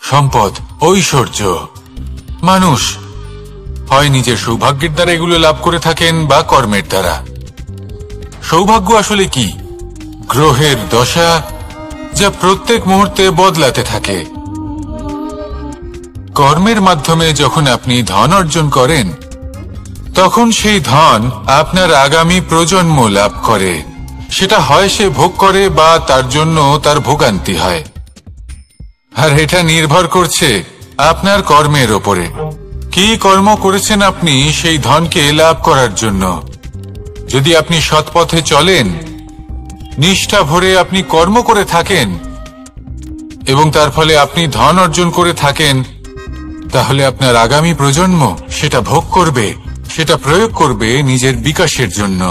সম্পদ, ঐশ্বর্য। মানুষ হয় নিজের সৌভাগ্যের দ্বারা এগুলো লাভ করে থাকেন বা কর্মের দ্বারা। সৌভাগ্য আসলে কি? গ্রহের দশা, যা প্রত্যেক মুহূর্তে বদলাতে থাকে। কর্মের মাধ্যমে যখন আপনি ধন অর্জন করেন, তখন সেই ধন আপনার আগামী প্রজন্ম লাভ করে। সেটা হয় সে ভোগ করে বা তার জন্য তার ভোগান্তি হয়। আর এটা নির্ভর করছে আপনার কর্মের ওপরে। কি কর্ম করেছেন আপনি সেই ধনকে লাভ করার জন্য? যদি আপনি সৎপথে চলেন, নিষ্ঠা ভরে আপনি কর্ম করে থাকেন এবং তার ফলে আপনি ধন অর্জন করে থাকেন, তাহলে আপনার আগামী প্রজন্ম সেটা ভোগ করবে, সেটা প্রয়োগ করবে নিজের বিকাশের জন্য।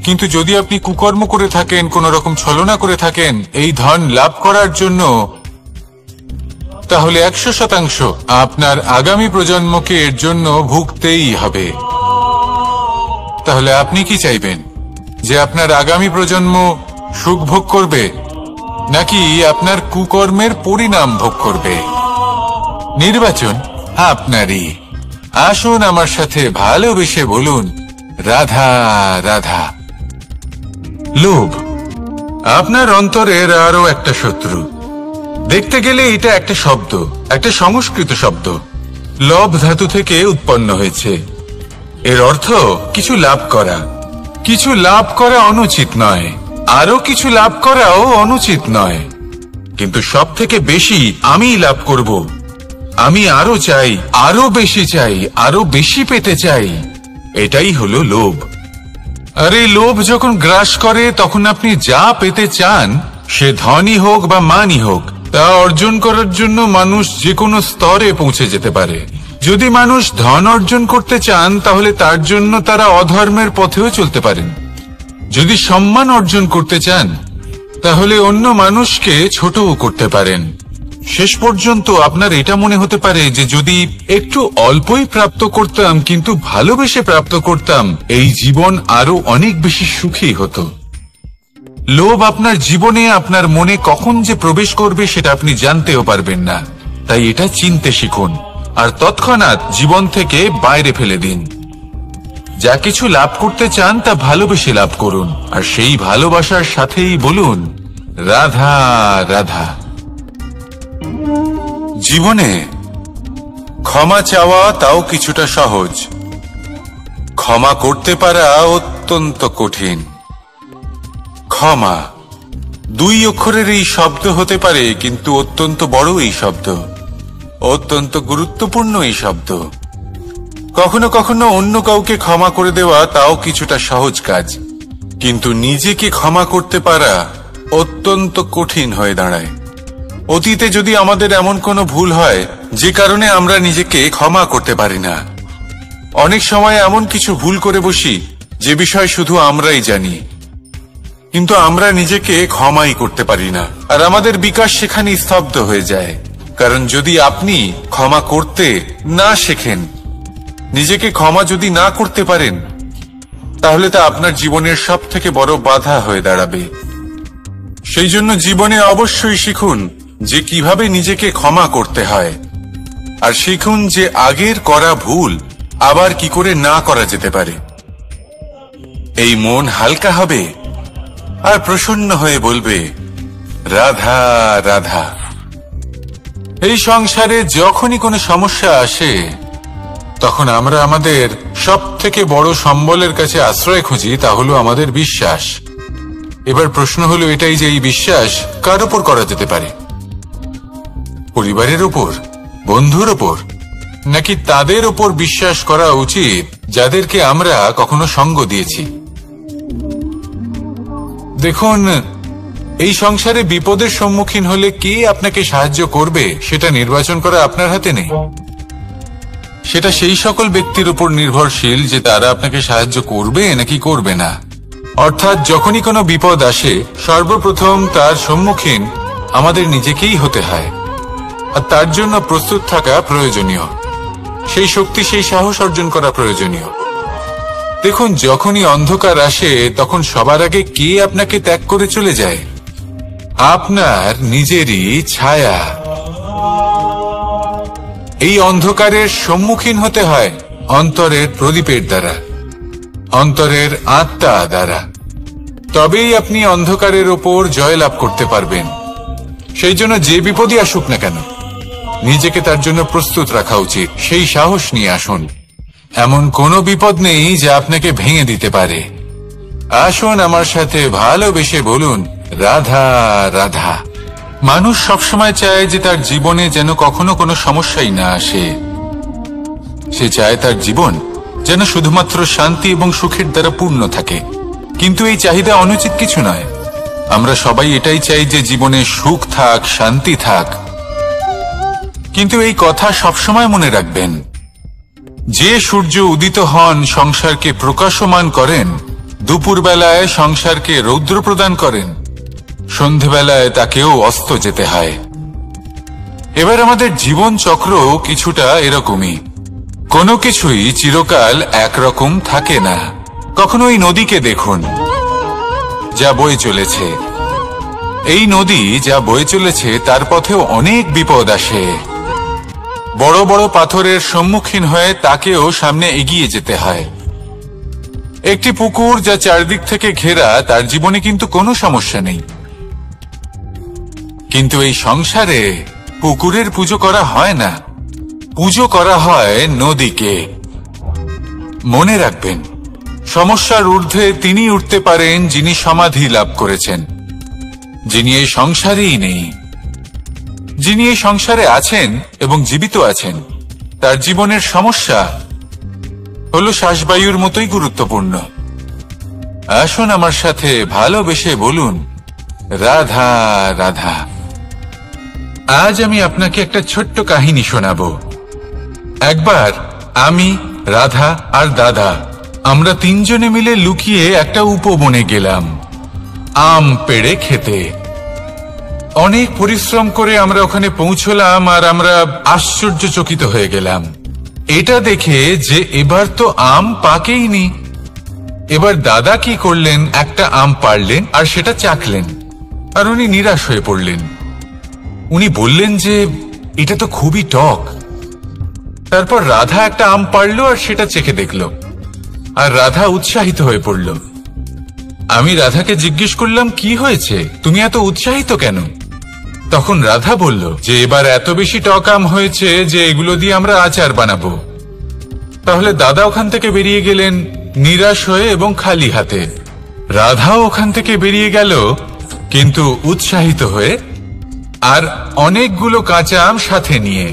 কিন্তু যদি আপনি কুকর্ম করে থাকেন, কোন রকম ছলনা করে থাকেন এই ধন লাভ করার জন্য, তাহলে 100% আপনার আগামী প্রজন্মকে এর জন্য ভুগতেই হবে। তাহলে আপনি কি চাইবেন? যে আপনার আগামী প্রজন্ম সুখ ভোগ করবে, নাকি আপনার কুকর্মের পরিণাম ভোগ করবে? নির্বাচন আপনারই। আসুন আমার সাথে ভালোবেসে বলুন, রাধা রাধা। লোভ আপনার অন্তরের আরো একটা শত্রু। দেখতে গেলে এটা একটা শব্দ, একটা সংস্কৃত শব্দ। লব ধাতু থেকে উৎপন্ন হয়েছে। এর অর্থ কিছু লাভ করা। কিছু লাভ করা অনুচিত নয়, আরো কিছু লাভ করাও অনুচিত নয়, কিন্তু সব থেকে বেশি আমি লাভ করব, আমি আরো চাই, আরো বেশি চাই, আরো বেশি পেতে চাই, এটাই হলো লোভ। আর এই লোভ যখন গ্রাস করে, তখন আপনি যা পেতে চান, সে ধনই হোক বা মানই হোক, তা অর্জন করার জন্য মানুষ যে কোনো স্তরে পৌঁছে যেতে পারে। যদি মানুষ ধন অর্জন করতে চান, তাহলে তার জন্য তারা অধর্মের পথেও চলতে পারেন। যদি সম্মান অর্জন করতে চান, তাহলে অন্য মানুষকে ছোটও করতে পারেন। শেষ পর্যন্ত আপনার এটা মনে হতে পারে যে যদি একটু অল্পই প্রাপ্ত করতাম, কিন্তু ভালোবেসে প্রাপ্ত করতাম, এই জীবন আরো অনেক বেশি সুখী হতো। লোভ আপনার জীবনে, আপনার মনে কখন যে প্রবেশ করবে সেটা আপনি জানতেও পারবেন না। তাই এটা চিনতে শিখুন আর তৎক্ষণাৎ জীবন থেকে বাইরে ফেলে দিন। যা কিছু লাভ করতে চান তা ভালোবেসে লাভ করুন, আর সেই ভালোবাসার সাথেই বলুন, রাধা রাধা। জীবনে ক্ষমা চাওয়া তাও কিছুটা সহজ, ক্ষমা করতে পারা অত্যন্ত কঠিন। ক্ষমা 2 অক্ষরের এই শব্দ হতে পারে, কিন্তু অত্যন্ত বড় এই শব্দ, অত্যন্ত গুরুত্বপূর্ণ এই শব্দ। কখনো কখনো অন্য কাউকে ক্ষমা করে দেওয়া তাও কিছুটা সহজ কাজ, কিন্তু নিজেকে ক্ষমা করতে পারা অত্যন্ত কঠিন হয়ে দাঁড়ায়। অতীতে যদি আমাদের এমন কোনো ভুল হয় যে কারণে আমরা নিজেকে ক্ষমা করতে পারি না, অনেক সময় এমন কিছু ভুল করে বসি যে বিষয় শুধু আমরাই জানি, কিন্তু আমরা নিজেকে ক্ষমাই করতে পারি না, আর আমাদের বিকাশ সেখানে স্তব্ধ হয়ে যায়। কারণ যদি আপনি ক্ষমা করতে না শেখেন, নিজেকে ক্ষমা যদি না করতে পারেন, তাহলে তা আপনার জীবনের সব থেকে বড় বাধা হয়ে দাঁড়াবে। সেই জন্য জীবনে অবশ্যই শিখুন যে কিভাবে নিজেকে ক্ষমা করতে হয়, আর শিখুন যে আগের করা ভুল আবার কি করে না করা যেতে পারে। এই মন হালকা হবে আর প্রসন্ন হয়ে বলবে, রাধা রাধা। এই সংসারে যখনই কোনো সমস্যা আসে, তখন আমরা আমাদের সব থেকে বড় সম্বলের কাছে আশ্রয় খুঁজি, তা হলো আমাদের বিশ্বাস। এবার প্রশ্ন হলো এটাই যে এই বিশ্বাস কার উপর করা যেতে পারে? পরিবারের উপর, বন্ধুর উপর, নাকি তাদের উপর বিশ্বাস করা উচিত যাদেরকে আমরা কখনো সঙ্গ দিয়েছি? দেখুন, এই সংসারে বিপদের সম্মুখীন হলে কে আপনাকে সাহায্য করবে সেটা নির্বাচন করা আপনার হাতে নেই। সেটা সেই সকল ব্যক্তির উপর নির্ভরশীল যে তারা আপনাকে সাহায্য করবে নাকি করবে না। অর্থাৎ যখনই কোনো বিপদ আসে, সর্বপ্রথম তার সম্মুখীন আমাদের নিজেকেই হতে হয়, আর তার জন্য প্রস্তুত থাকা প্রয়োজনীয়। সেই শক্তি, সেই সাহস অর্জন করা প্রয়োজনীয়। দেখুন, যখনই অন্ধকার আসে, তখন সবার আগে কে আপনাকে ত্যাগ করে চলে যায়? আপনার নিজেরই ছায়া। এই অন্ধকারের সম্মুখীন হতে হয় অন্তরের প্রদীপের দ্বারা, অন্তরের আত্মা দ্বারা। তবেই আপনি অন্ধকারের ওপর জয়লাভ করতে পারবেন। সেই জন্য যে বিপদই আসুক না কেন, নিজেকে তার জন্য প্রস্তুত রাখা উচিত। সেই সাহস নিয়ে আসুন। এমন কোনো বিপদ নেই যা আপনাকে ভেঙে দিতে পারে। আসুন আমার সাথে ভালোবেসে বলুন, রাধা রাধা। মানুষ সবসময় চায় যে তার জীবনে যেন কখনো কোনো সমস্যাই না আসে। সে চায় তার জীবন যেন শুধুমাত্র শান্তি এবং সুখের দ্বারা পূর্ণ থাকে। কিন্তু এই চাহিদা অনুচিত কিছু নয়। আমরা সবাই এটাই চাই যে জীবনে সুখ থাক, শান্তি থাক। কিন্তু এই কথা সবসময় মনে রাখবেন, যে সূর্য উদিত হন সংসারকে প্রকাশমান করেন, দুপুরবেলায় সংসারকে রৌদ্র প্রদান করেন, সন্ধেবেলায় তাকেও অস্ত যেতে হয়। এবার আমাদের জীবন চক্র কিছুটা এরকমই। কোনো কিছুই চিরকাল একরকম থাকে না। কখনো এই নদীকে দেখুন যা বয়ে চলেছে। এই নদী যা বয়ে চলেছে তার পথেও অনেক বিপদ আসে। বড় বড় পাথরের সম্মুখীন হয়ে তাকেও সামনে এগিয়ে যেতে হয়। একটি পুকুর যা চারদিক থেকে ঘেরা, তার জীবনে কিন্তু কোনো সমস্যা নেই। কিন্তু এই সংসারে পুকুরের পুজো করা হয় না, পুজো করা হয় নদীকে। মনে রাখবেন, সমস্যার ঊর্ধ্বে তিনি উঠতে পারেন যিনি সমাধি লাভ করেছেন, যিনি এই সংসারেই নেই। যিনি এই সংসারে আছেন এবং জীবিত আছেন, তার জীবনের সমস্যা হলো শ্বাসবায়ুর মতোই গুরুত্বপূর্ণ। আসুন আমার সাথে ভালোবেসে বলুন, রাধা রাধা। আজ আমি আপনাকে একটা ছোট্ট কাহিনী শোনাবো। একবার আমি, রাধা আর দাদা, আমরা তিনজনে মিলে লুকিয়ে একটা উপবনে গেলাম আম পেড়ে খেতে। অনেক পরিশ্রম করে আমরা ওখানে পৌঁছলাম আর আমরা আশ্চর্যচকিত হয়ে গেলাম এটা দেখে যে এবার তো আম পাকেইনি। এবার দাদা কি করলেন, একটা আম পাড়লেন আর সেটা চাখলেন, আর উনি নিরাশ হয়ে পড়লেন। উনি বললেন যে এটা তো খুবই টক। তারপর রাধা একটা আম পাড়লো আর সেটা চেখে দেখল, আর রাধা উৎসাহিত হয়ে পড়ল। আমি রাধাকে জিজ্ঞেস করলাম, কি হয়েছে, তুমি এত উৎসাহিত কেন? তখন রাধা বলল যে এবার এত বেশি টক আম হয়েছে যে এগুলো দিয়ে আমরা আচার বানাবো। তাহলে দাদা ওখান থেকে বেরিয়ে গেলেন নিরাশ হয়ে এবং খালি হাতে। রাধাও ওখান থেকে বেরিয়ে গেল কিন্তু উৎসাহিত হয়ে, আর অনেকগুলো কাঁচা আম সাথে নিয়ে।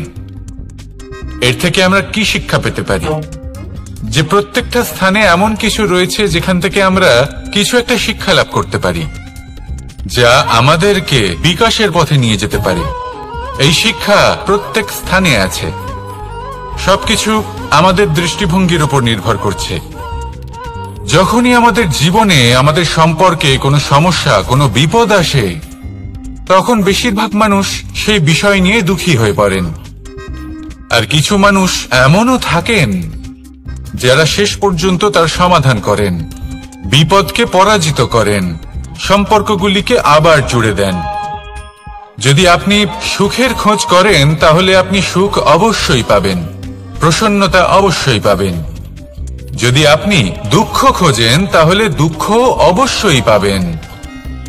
এর থেকে আমরা কি শিক্ষা পেতে পারি? যে প্রত্যেকটা স্থানে এমন কিছু রয়েছে যেখান থেকে আমরা কিছু একটা শিক্ষা লাভ করতে পারি, যা আমাদেরকে বিকাশের পথে নিয়ে যেতে পারে। এই শিক্ষা প্রত্যেক স্থানে আছে। সবকিছু আমাদের দৃষ্টিভঙ্গির উপর নির্ভর করছে। যখনই আমাদের জীবনে, আমাদের সম্পর্কে কোনো সমস্যা, কোনো বিপদ আসে, তখন বেশিরভাগ মানুষ সেই বিষয় নিয়ে দুঃখী হয়ে পড়েন। আর কিছু মানুষ এমনও থাকেন যারা শেষ পর্যন্ত তার সমাধান করেন, বিপদকে পরাজিত করেন, সম্পর্কগুলিকে আবার জুড়ে দেন। যদি আপনি সুখের খোঁজ করেন তাহলে আপনি সুখ অবশ্যই পাবেন, প্রসন্নতা অবশ্যই পাবেন। যদি আপনি দুঃখ খোঁজেন তাহলে দুঃখ অবশ্যই পাবেন।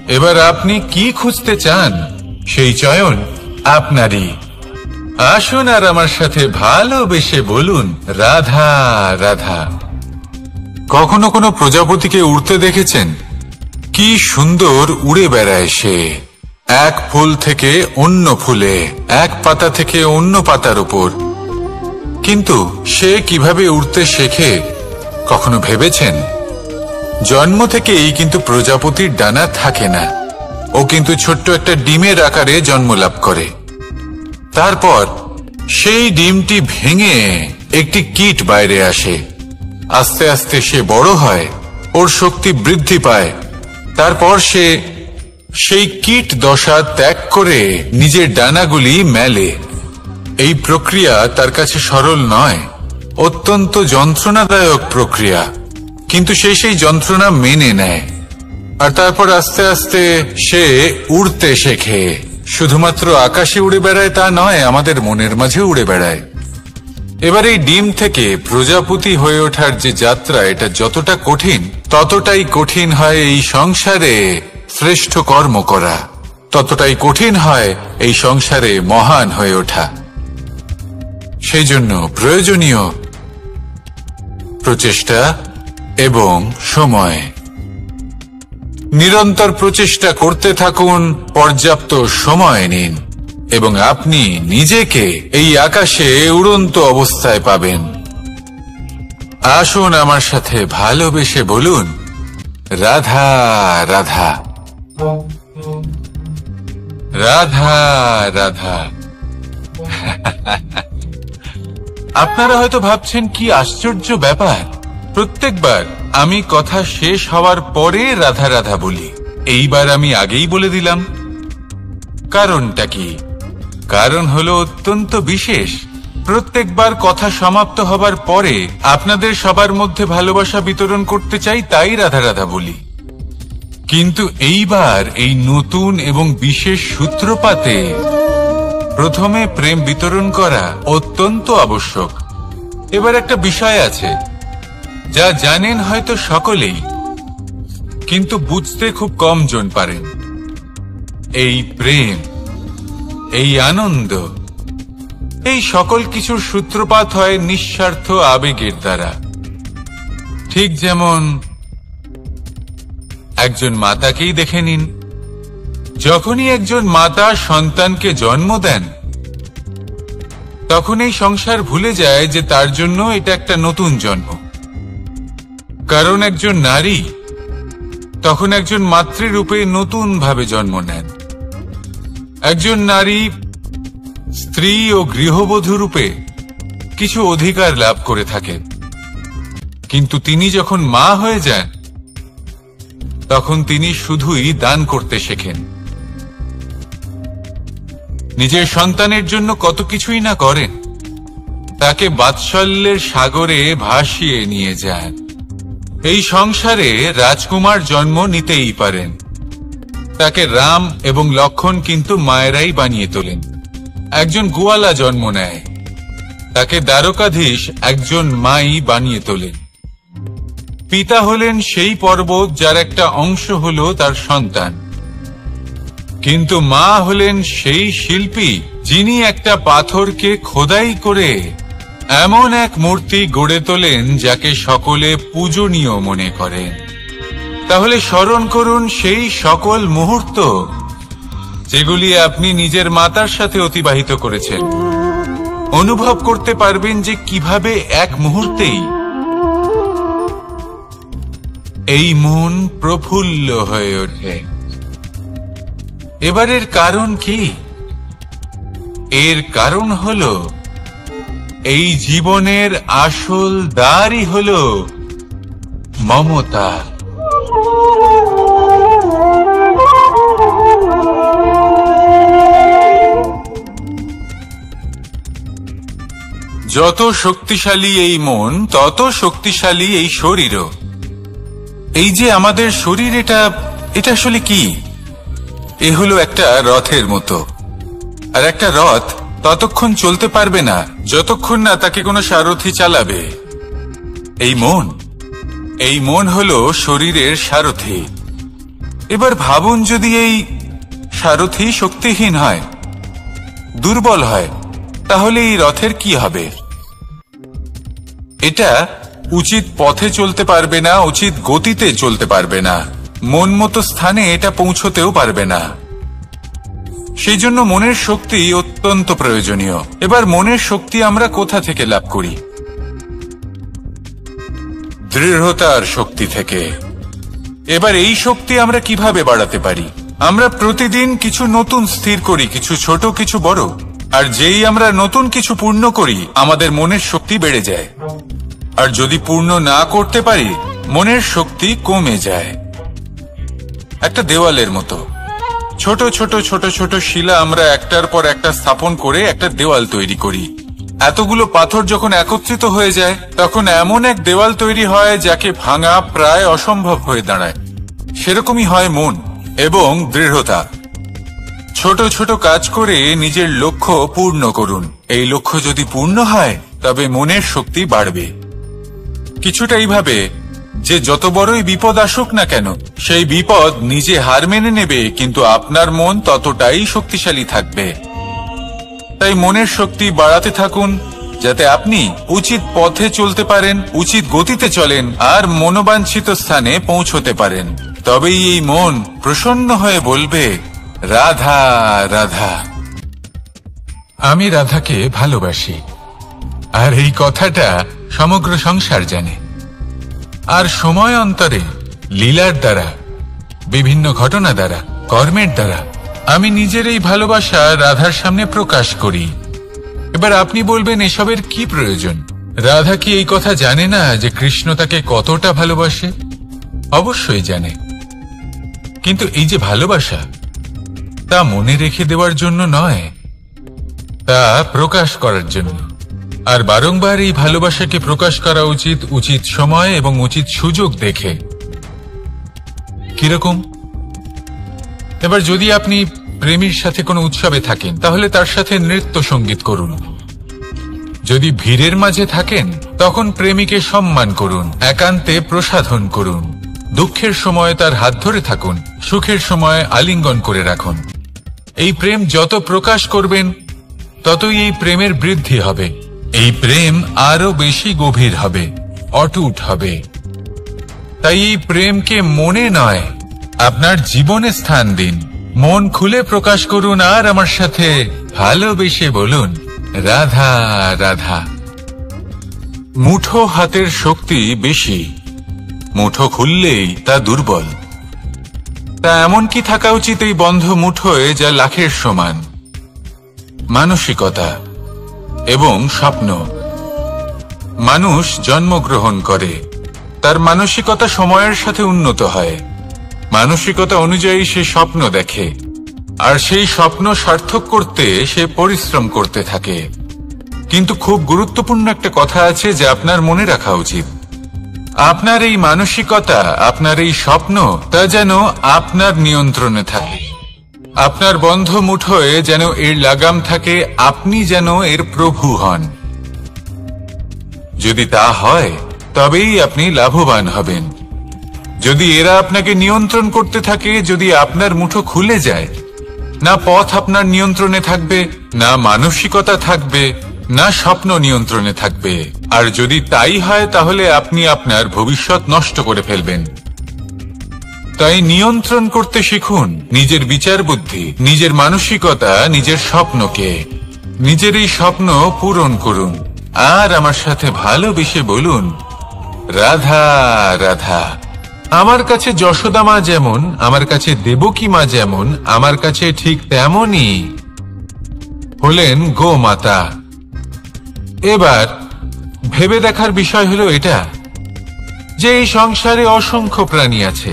এবার আপনি কি খুঁজতে চান, সেই চয়ন আপনারই। আসুন আর আমার সাথে ভালোবেসে বলুন, রাধা রাধা। কখনো কোনো প্রজাপতিকে উড়তে দেখেছেন? কি সুন্দর উড়ে বেড়ায় সে, এক ফুল থেকে অন্য ফুলে, এক পাতা থেকে অন্য পাতার উপর। কিন্তু সে কিভাবে উড়তে শেখে কখনো ভেবেছেন? জন্ম থেকেই কিন্তু প্রজাপতির ডানা থাকে না। ও কিন্তু ছোট্ট একটা ডিমের আকারে জন্ম লাভ করে। তারপর সেই ডিমটি ভেঙে একটি কীট বাইরে আসে। আস্তে আস্তে সে বড় হয়, ওর শক্তি বৃদ্ধি পায়। তারপর সে সেই কীট দশা ত্যাগ করে নিজের ডানাগুলি মেলে। এই প্রক্রিয়া তার কাছে সরল নয়, অত্যন্ত যন্ত্রণাদায়ক প্রক্রিয়া, কিন্তু সে সেই যন্ত্রণা মেনে নেয়। আর তারপর আস্তে আস্তে সে উড়তে শেখে। শুধুমাত্র আকাশে উড়ে বেড়ায় তা নয়, আমাদের মনের মাঝে উড়ে বেড়ায়। এবার এই ডিম থেকে প্রজাপতি হয়ে ওঠার যে যাত্রা, এটা যতটা কঠিন ততটাই কঠিন হয় এই সংসারে শ্রেষ্ঠ কর্ম করা, ততটাই কঠিন হয় এই সংসারে মহান হয়ে ওঠা। সেই জন্য প্রয়োজনীয় প্রচেষ্টা এবং সময়। নিরন্তর প্রচেষ্টা করতে থাকুন, পর্যাপ্ত সময় নিন এবং আপনি নিজেকে এই আকাশে উড়ন্ত অবস্থায় পাবেন। আসুন আমার সাথে ভালোবেসে বলুন, রাধা রাধা, রাধা রাধা। আপনারা হয়তো ভাবছেন কি আশ্চর্য ব্যাপার, প্রত্যেকবার আমি কথা শেষ হওয়ার পরে রাধা রাধা বলি। এইবার আমি আগেই বলে দিলাম। কারণটা কি? কারণ হলো অত্যন্ত বিশেষ। প্রত্যেকবার কথা সমাপ্ত হবার পরে আপনাদের সবার মধ্যে ভালোবাসা বিতরণ করতে চাই, তাই রাধা রাধা বলি। কিন্তু এইবার এই নতুন এবং বিশেষ সূত্রপাতে প্রথমে প্রেম বিতরণ করা অত্যন্ত আবশ্যক। এবার একটা বিষয় আছে যা জানেন হয়তো সকলেই, কিন্তু বুঝতে খুব কম জন পারেন। এই প্রেম, এই আনন্দ, এই সকল কিছুর সূত্রপাত হয় নিঃস্বার্থ আবেগের দ্বারা। ঠিক যেমন একজন মাতাকেই দেখে নিন। যখনই একজন মাতা সন্তানকে জন্ম দেন, তখন এই সংসার ভুলে যায় যে তার জন্য এটা একটা নতুন জন্ম। কারণ একজন নারী তখন একজন মাতৃরূপে নতুন ভাবে জন্ম নেন। একজন নারী স্ত্রী ও গৃহবধূ রূপে কিছু অধিকার লাভ করে থাকেন, কিন্তু তিনি যখন মা হয়ে যান তখন তিনি শুধুই দান করতে শেখেন। নিজের সন্তানের জন্য কত কিছুই না করেন, তাকে বাৎসল্যের সাগরে ভাসিয়ে নিয়ে যান। এই সংসারে রাজকুমার জন্ম নিতেই পারেন, তাকে রাম এবং লক্ষণ কিন্তু মায়েরাই বানিয়ে তোলেন। একজন গোয়ালা জন্ম নেয়, তাকে দ্বারকাধীশ একজন মাই বানিয়ে তোলেন। পিতা হলেন সেই পর্বত যার একটা অংশ হলো তার সন্তান, কিন্তু মা হলেন সেই শিল্পী যিনি একটা পাথরকে খোদাই করে এমন এক মূর্তি গড়ে তোলেন যাকে সকলে পূজনীয় মনে করেন। তাহলে স্মরণ করুন সেই সকল মুহূর্ত যেগুলি আপনি নিজের মাতার সাথে অতিবাহিত করেছেন। অনুভব করতে পারবেন যে কিভাবে এক মুহূর্তেই এই মন প্রফুল্ল হয়ে ওঠে। এবারের কারণ কি? এর কারণ হলো এই জীবনের আসল দ্বারই হলো মমতা। যত শক্তিশালী এই মন, তত শক্তিশালী এই শরীরও। এই যে আমাদের শরীর, এটা আসলে কি? এ হলো একটা রথের মতো। আর একটা রথ ততক্ষণ চলতে পারবে না যতক্ষণ না তাকে কোনো সারথি চালাবে। এই মন হলো শরীরের সারথি। এবার ভাবুন, যদি এই সারথি শক্তিহীন হয়, দুর্বল হয়, তাহলে এই রথের কি হবে? এটা উচিত পথে চলতে পারবে না, উচিত গতিতে চলতে পারবে না, মন মতো স্থানে এটা পৌঁছতেও পারবে না। সেই জন্য মনের শক্তি অত্যন্ত প্রয়োজনীয়। এবার মনের শক্তি আমরা কোথা থেকে লাভ করি? দৃঢ়তার শক্তি থেকে। এবার এই শক্তি আমরা কিভাবে বাড়াতে পারি? আমরা প্রতিদিন কিছু নতুন স্থির করি, কিছু ছোট কিছু বড়। আর যেই আমরা নতুন কিছু পূর্ণ করি, আমাদের মনের শক্তি বেড়ে যায়। আর যদি পূর্ণ না করতে পারি, মনের শক্তি কমে যায়। একটা দেওয়ালের মতো ছোট ছোট ছোট ছোট শিলা আমরা একটার পর একটা স্থাপন করে একটা দেওয়াল তৈরি করি। এতগুলো পাথর যখন একত্রিত হয়ে যায়, তখন এমন এক দেওয়াল তৈরি হয় যাকে ভাঙা প্রায় অসম্ভব হয়ে দাঁড়ায়। সেরকমই হয় মন এবং দৃঢ়তা। ছোট ছোট কাজ করে নিজের লক্ষ্য পূর্ণ করুন। এই লক্ষ্য যদি পূর্ণ হয়, তবে মনের শক্তি বাড়বে। কিছুটা এইভাবে যে যত বড়ই বিপদ আসুক না কেন, সেই বিপদ নিজে হার মেনে নেবে, কিন্তু আপনার মন ততটাই শক্তিশালী থাকবে। তাই মনের শক্তি বাড়াতে থাকুন, যাতে আপনি উচিত পথে চলতে পারেন, উচিত গতিতে চলেন আর মনোবাঞ্ছিত স্থানে পৌঁছতে পারেন। তবেই এই মন প্রসন্ন হয়ে বলবে, রাধা রাধা। আমি রাধাকে ভালোবাসি, আর এই কথাটা সমগ্র সংসার জানে। আর সময় অন্তরে লীলার দ্বারা, বিভিন্ন ঘটনা দ্বারা, কর্মের দ্বারা আমি নিজের এই ভালোবাসা রাধার সামনে প্রকাশ করি। এবার আপনি বলবেন, এসবের কি প্রয়োজন? রাধা কি এই কথা জানে না যে কৃষ্ণ তাকে কতটা ভালোবাসে? অবশ্যই জানে, কিন্তু এই যে ভালোবাসা, তা মনে রেখে দেওয়ার জন্য নয়, তা প্রকাশ করার জন্য। আর বারংবার এই ভালোবাসাকে প্রকাশ করা উচিত, উচিত সময় এবং উচিত সুযোগ দেখে। কিরকম? এবার যদি আপনি প্রেমীর সাথে কোনো উৎসবে থাকেন, তাহলে তার সাথে নৃত্য সঙ্গীত করুন। যদি ভিড়ের মাঝে থাকেন, তখন প্রেমীকে সম্মান করুন, একান্তে প্রসাধন করুন। দুঃখের সময় তার হাত ধরে থাকুন, সুখের সময় আলিঙ্গন করে রাখুন। এই প্রেম যত প্রকাশ করবেন, ততই এই প্রেমের বৃদ্ধি হবে। এই প্রেম আরো বেশি গভীর হবে, অটুট হবে। তাই এই প্রেমকে মনে নয়, আপনার জীবনে স্থান দিন। মন খুলে প্রকাশ করুন আর আমার সাথে ভালোবেসে বলুন, রাধা রাধা। মুঠো হাতের শক্তি বেশি, মুঠো খুললেই তা দুর্বল। তা এমন কি থাকা উচিত এই বন্ধ মুঠোয় যা লাখের সমান? মানসিকতা এবং স্বপ্ন। মানুষ জন্মগ্রহণ করে, তার মানসিকতা সময়ের সাথে উন্নত হয়। মানসিকতা অনুযায়ী সে স্বপ্ন দেখে, আর সেই স্বপ্ন সার্থক করতে সে পরিশ্রম করতে থাকে। কিন্তু খুব গুরুত্বপূর্ণ একটা কথা আছে যা আপনার মনে রাখা উচিত। আপনার এই মানসিকতা, আপনার এই স্বপ্ন, তা যেন আপনার নিয়ন্ত্রণে থাকে। আপনার বন্ধ মুঠোয় যেন এর লাগাম থাকে, আপনি যেন এর প্রভু হন। যদি তা হয়, তবেই আপনি লাভবান হবেন। যদি এরা আপনাকে নিয়ন্ত্রণ করতে থাকে, যদি আপনার মুঠো খুলে যায়, না পথ আপনার নিয়ন্ত্রণে থাকবে, না মানসিকতা থাকবে, না স্বপ্ন নিয়ন্ত্রণে থাকবে। আর যদি তাই হয়, তাহলে আপনি আপনার ভবিষ্যৎ নষ্ট করে ফেলবেন। তাই নিয়ন্ত্রণ করতে শিখুন নিজের বিচার বুদ্ধি, নিজের মানসিকতা, নিজের স্বপ্নকে। নিজের এই স্বপ্ন পূরণ করুন আর আমার সাথে ভালোবেসে বলুন, রাধা রাধা। আমার কাছে যশোদা মা যেমন, আমার কাছে দেবকী মা যেমন, আমার কাছে ঠিক তেমনই হলেন গোমাতা। এবার ভেবে দেখার বিষয় হলো এটা যে এই সংসারে অসংখ্য প্রাণী আছে।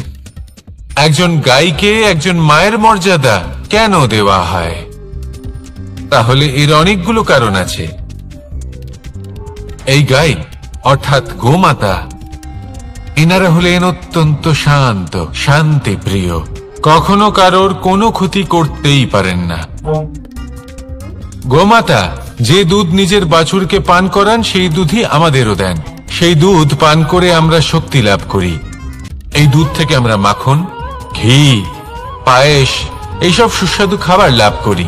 একজন গাইকে একজন মায়ের মর্যাদা কেন দেওয়া হয়? তাহলে এর অনেকগুলো কারণ আছে। এই গাই অর্থাৎ গোমাতা, এনারা হলেন অত্যন্ত শান্ত, শান্তিপ্রিয়, কখনো কারোর কোনো ক্ষতি করতেই পারেন না। গোমাতা যে দুধ নিজের বাছুরকে পান করান, সেই দুধই আমাদেরও দেন। সেই দুধ পান করে আমরা শক্তি লাভ করি। এই দুধ থেকে আমরা মাখন, ঘি, পায়েস, এইসব সুস্বাদু খাবার লাভ করি।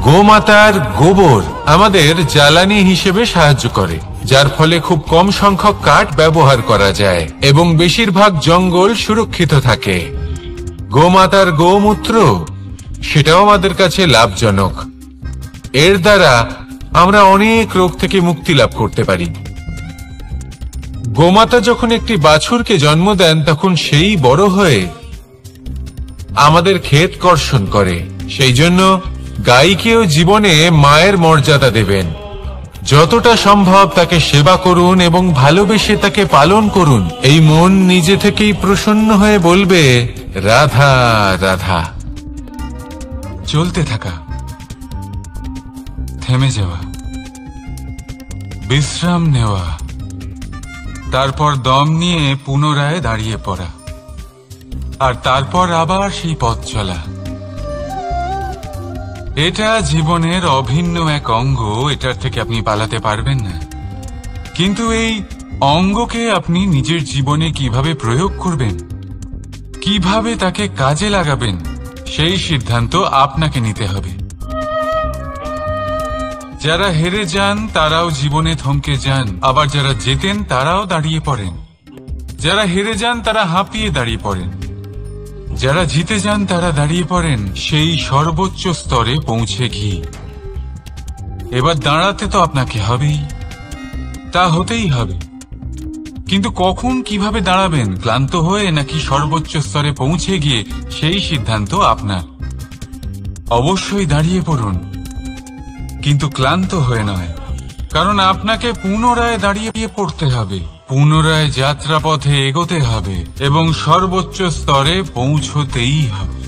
গোমাতার গোবর আমাদের জ্বালানি হিসেবে সাহায্য করে, যার ফলে খুব কম সংখ্যক কাঠ ব্যবহার করা যায় এবং বেশিরভাগ জঙ্গল সুরক্ষিত থাকে। গোমাতার গোমূত্র, সেটাও আমাদের কাছে লাভজনক। এর দ্বারা আমরা অনেক রোগ থেকে মুক্তি লাভ করতে পারি। গোমাতা যখন একটি বাছুরকে জন্ম দেন, তখন সেই বড় হয়ে আমাদের ক্ষেত কর্ষণ করে। সেই জন্য গাইকেও জীবনে মায়ের মর্যাদা দেবেন। যতটা সম্ভব তাকে সেবা করুন এবং ভালোবেসে তাকে পালন করুন। এই মন নিজে থেকেই প্রসন্ন হয়ে বলবে, রাধা রাধা। চলতে থাকা, থেমে যাওয়া, বিশ্রাম নেওয়া, তারপর দম নিয়ে পুনরায় দাঁড়িয়ে পড়া, আর তারপর আবার সেই পথ চলা। এটা জীবনের অভিন্ন এক অঙ্গ, এটার থেকে আপনি পালাতে পারবেন না। কিন্তু এই অঙ্গকে আপনি নিজের জীবনে কিভাবে প্রয়োগ করবেন, কিভাবে তাকে কাজে লাগাবেন, সেই সিদ্ধান্ত আপনাকে নিতে হবে। যারা হেরে যান তারাও জীবনে থমকে যান, আবার যারা জেতেন তারাও দাঁড়িয়ে পড়েন। যারা হেরে যান তারা হাঁপিয়ে দাঁড়িয়ে পড়েন, যারা জিতে যান তারা দাঁড়িয়ে পড়েন সেই সর্বোচ্চ স্তরে পৌঁছে গিয়ে। এবার দাঁড়াতে তো আপনাকে হবেই, তা হতেই হবে। কিন্তু কখন কিভাবে দাঁড়াবেন, ক্লান্ত হয়ে নাকি সর্বোচ্চ স্তরে পৌঁছে গিয়ে, সেই সিদ্ধান্ত আপনার। অবশ্যই দাঁড়িয়ে পড়ুন, কিন্তু ক্লান্ত হয়ে নয়, কারণ আপনাকে পুনরায় দাঁড়িয়ে পড়তে হবে, পুনরায় যাত্রাপথে এগোতে হবে এবং সর্বোচ্চ স্তরে পৌঁছতেই হবে।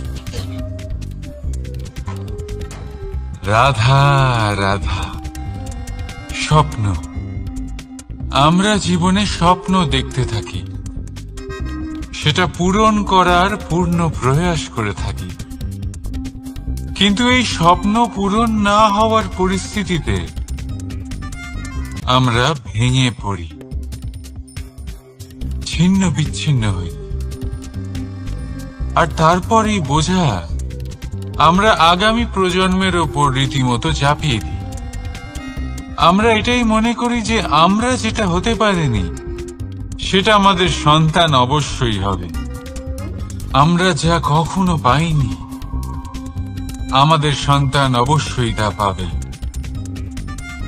রাধা রাধা। স্বপ্ন, আমরা জীবনে স্বপ্ন দেখতে থাকি, সেটা পূরণ করার পূর্ণ প্রয়াস করে থাকি। কিন্তু এই স্বপ্ন পূরণ না হওয়ার পরিস্থিতিতে আমরা ভেঙে পড়ি, ছিন্ন বিচ্ছিন্ন হই। আর তারপরেই বোঝা আমরা আগামী প্রজন্মের ওপর রীতিমতো চাপিয়ে দিই। আমরা এটাই মনে করি যে আমরা যেটা হতে পারিনি সেটা আমাদের সন্তান অবশ্যই হবে। আমরা যা কখনো পাইনি আমাদের সন্তান অবশ্যই তা পাবে।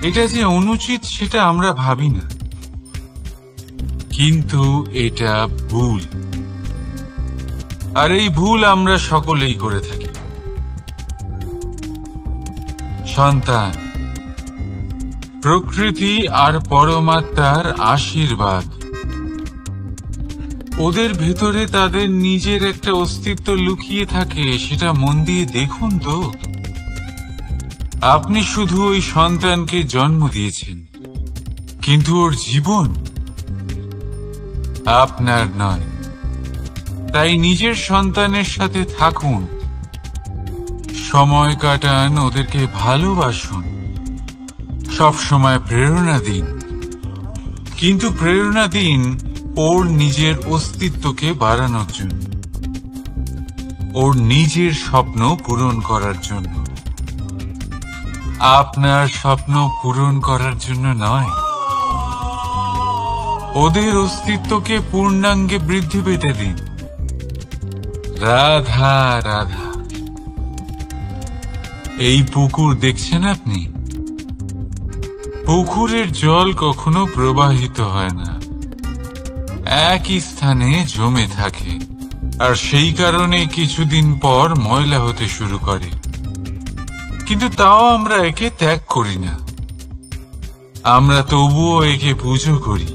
এটা যে অনুচিত সেটা আমরা ভাবি না, কিন্তু এটা ভুল। আর এই ভুল আমরা সকলেই করে থাকি। সন্তান প্রকৃতি আর পরমাত্মার আশীর্বাদ। ওদের ভেতরে তাদের নিজের একটা অস্তিত্ব লুকিয়ে থাকে, সেটা মন দিয়ে দেখুন তো। আপনি শুধু ওই সন্তানকে জন্ম দিয়েছেন, কিন্তু ওর জীবন আপনার নয়। তাই নিজের সন্তানের সাথে থাকুন, সময় কাটান, ওদেরকে ভালোবাসুন, সব সময় প্রেরণা দিন। কিন্তু প্রেরণা দিন ওর নিজের অস্তিত্বকে বাড়ানোর জন্য, ওর নিজের স্বপ্ন পূরণ করার জন্য, আপনার স্বপ্ন পূরণ করার জন্য নয়। ওদের অস্তিত্বকে পূর্ণাঙ্গে বৃদ্ধি পেতে দিন। রাধা রাধা। এই পুকুর দেখছেন আপনি? পুকুরের জল কখনো প্রবাহিত হয় না, একই স্থানে জমে থাকে। আর সেই কারণে কিছুদিন পর ময়লা হতে শুরু করে। কিন্তু তাও আমরা একে ত্যাগ করি না, আমরা তবুও একে পুজো করি।